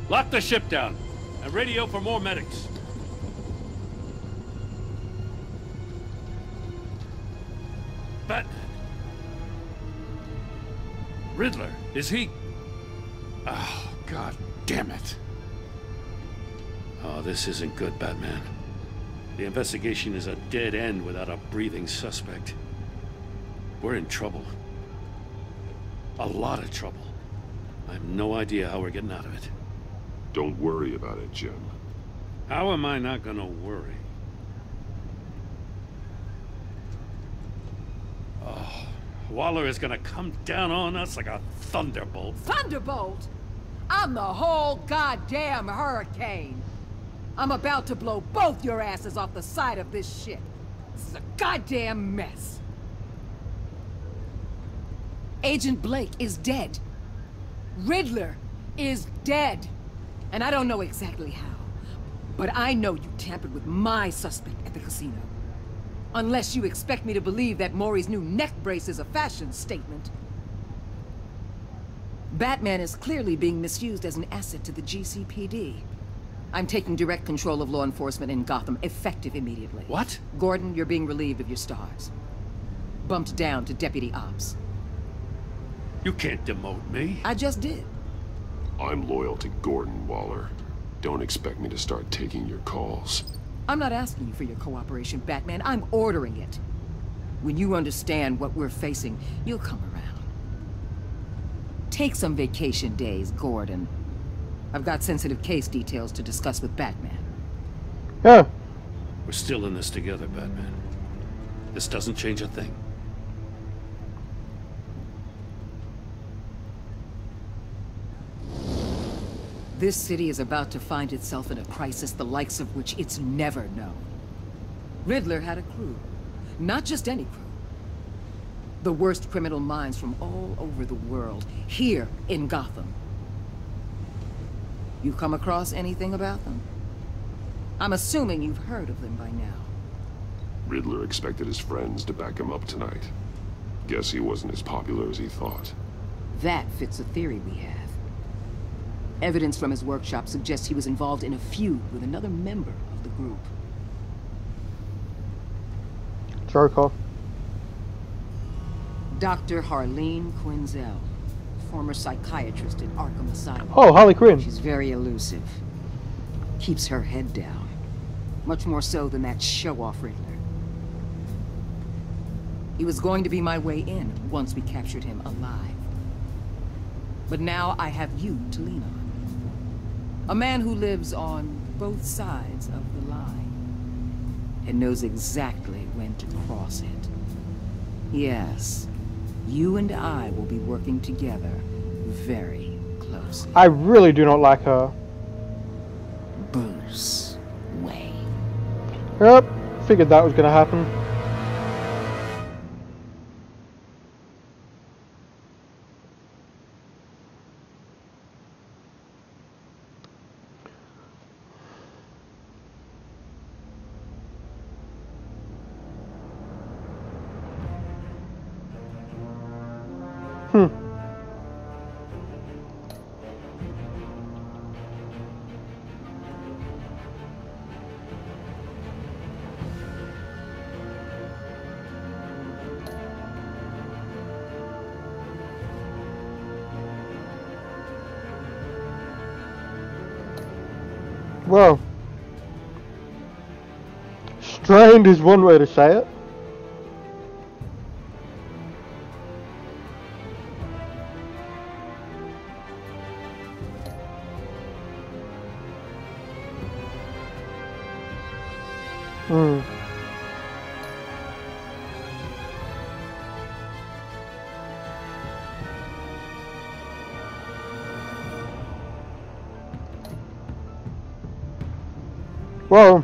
Lock the ship down and radio for more medics. Riddler, is he? Oh, God damn it. Oh, this isn't good, Batman. The investigation is a dead end without a breathing suspect. We're in trouble. A lot of trouble. I have no idea how we're getting out of it. Don't worry about it, Jim. How am I not gonna worry? Oh, Waller is gonna come down on us like a thunderbolt. Thunderbolt? I'm the whole goddamn hurricane. I'm about to blow both your asses off the side of this ship. This is a goddamn mess. Agent Blake is dead. Riddler is dead. And I don't know exactly how, But I know you tampered with my suspect at the casino. Unless you expect me to believe that Maury's new neck brace is a fashion statement. Batman is clearly being misused as an asset to the GCPD. I'm taking direct control of law enforcement in Gotham, effective immediately. What? Gordon, you're being relieved of your stars. Bumped down to Deputy Ops. You can't demote me. I just did. I'm loyal to Gordon, Waller. Don't expect me to start taking your calls. I'm not asking you for your cooperation, Batman. I'm ordering it. When you understand what we're facing, you'll come around. Take some vacation days, Gordon. I've got sensitive case details to discuss with Batman. Yeah. We're still in this together, Batman. This doesn't change a thing. This city is about to find itself in a crisis the likes of which it's never known. Riddler had a crew. Not just any crew. The worst criminal minds from all over the world, here in Gotham. You come across anything about them? I'm assuming you've heard of them by now. Riddler expected his friends to back him up tonight. Guess he wasn't as popular as he thought. That fits a theory we have. Evidence from his workshop suggests he was involved in a feud with another member of the group. Joker. Dr. Harleen Quinzel, former psychiatrist at Arkham Asylum. Oh, Harley Quinn. She's very elusive. Keeps her head down. Much more so than that show-off Riddler. He was going to be my way in once we captured him alive. But now I have you to lean on. A man who lives on both sides of the line and knows exactly when to cross it. Yes, you and I will be working together very closely. I really do not like her. Bruce Wayne. Yep, figured that was gonna happen. Well, strained is one way to say it. Well,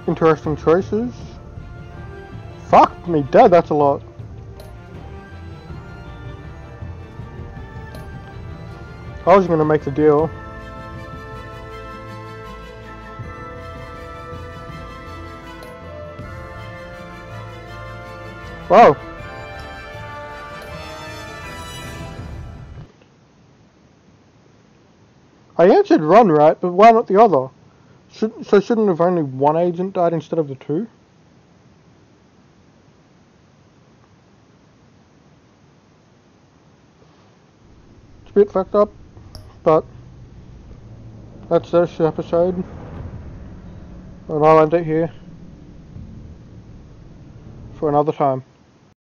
interesting choices. Fuck me dead, that's a lot. I was gonna make the deal. Wow. I answered run right, but why not the other? Shouldn't have only one agent died instead of the two? It's a bit fucked up, but that's this episode. And I'll end it here for another time.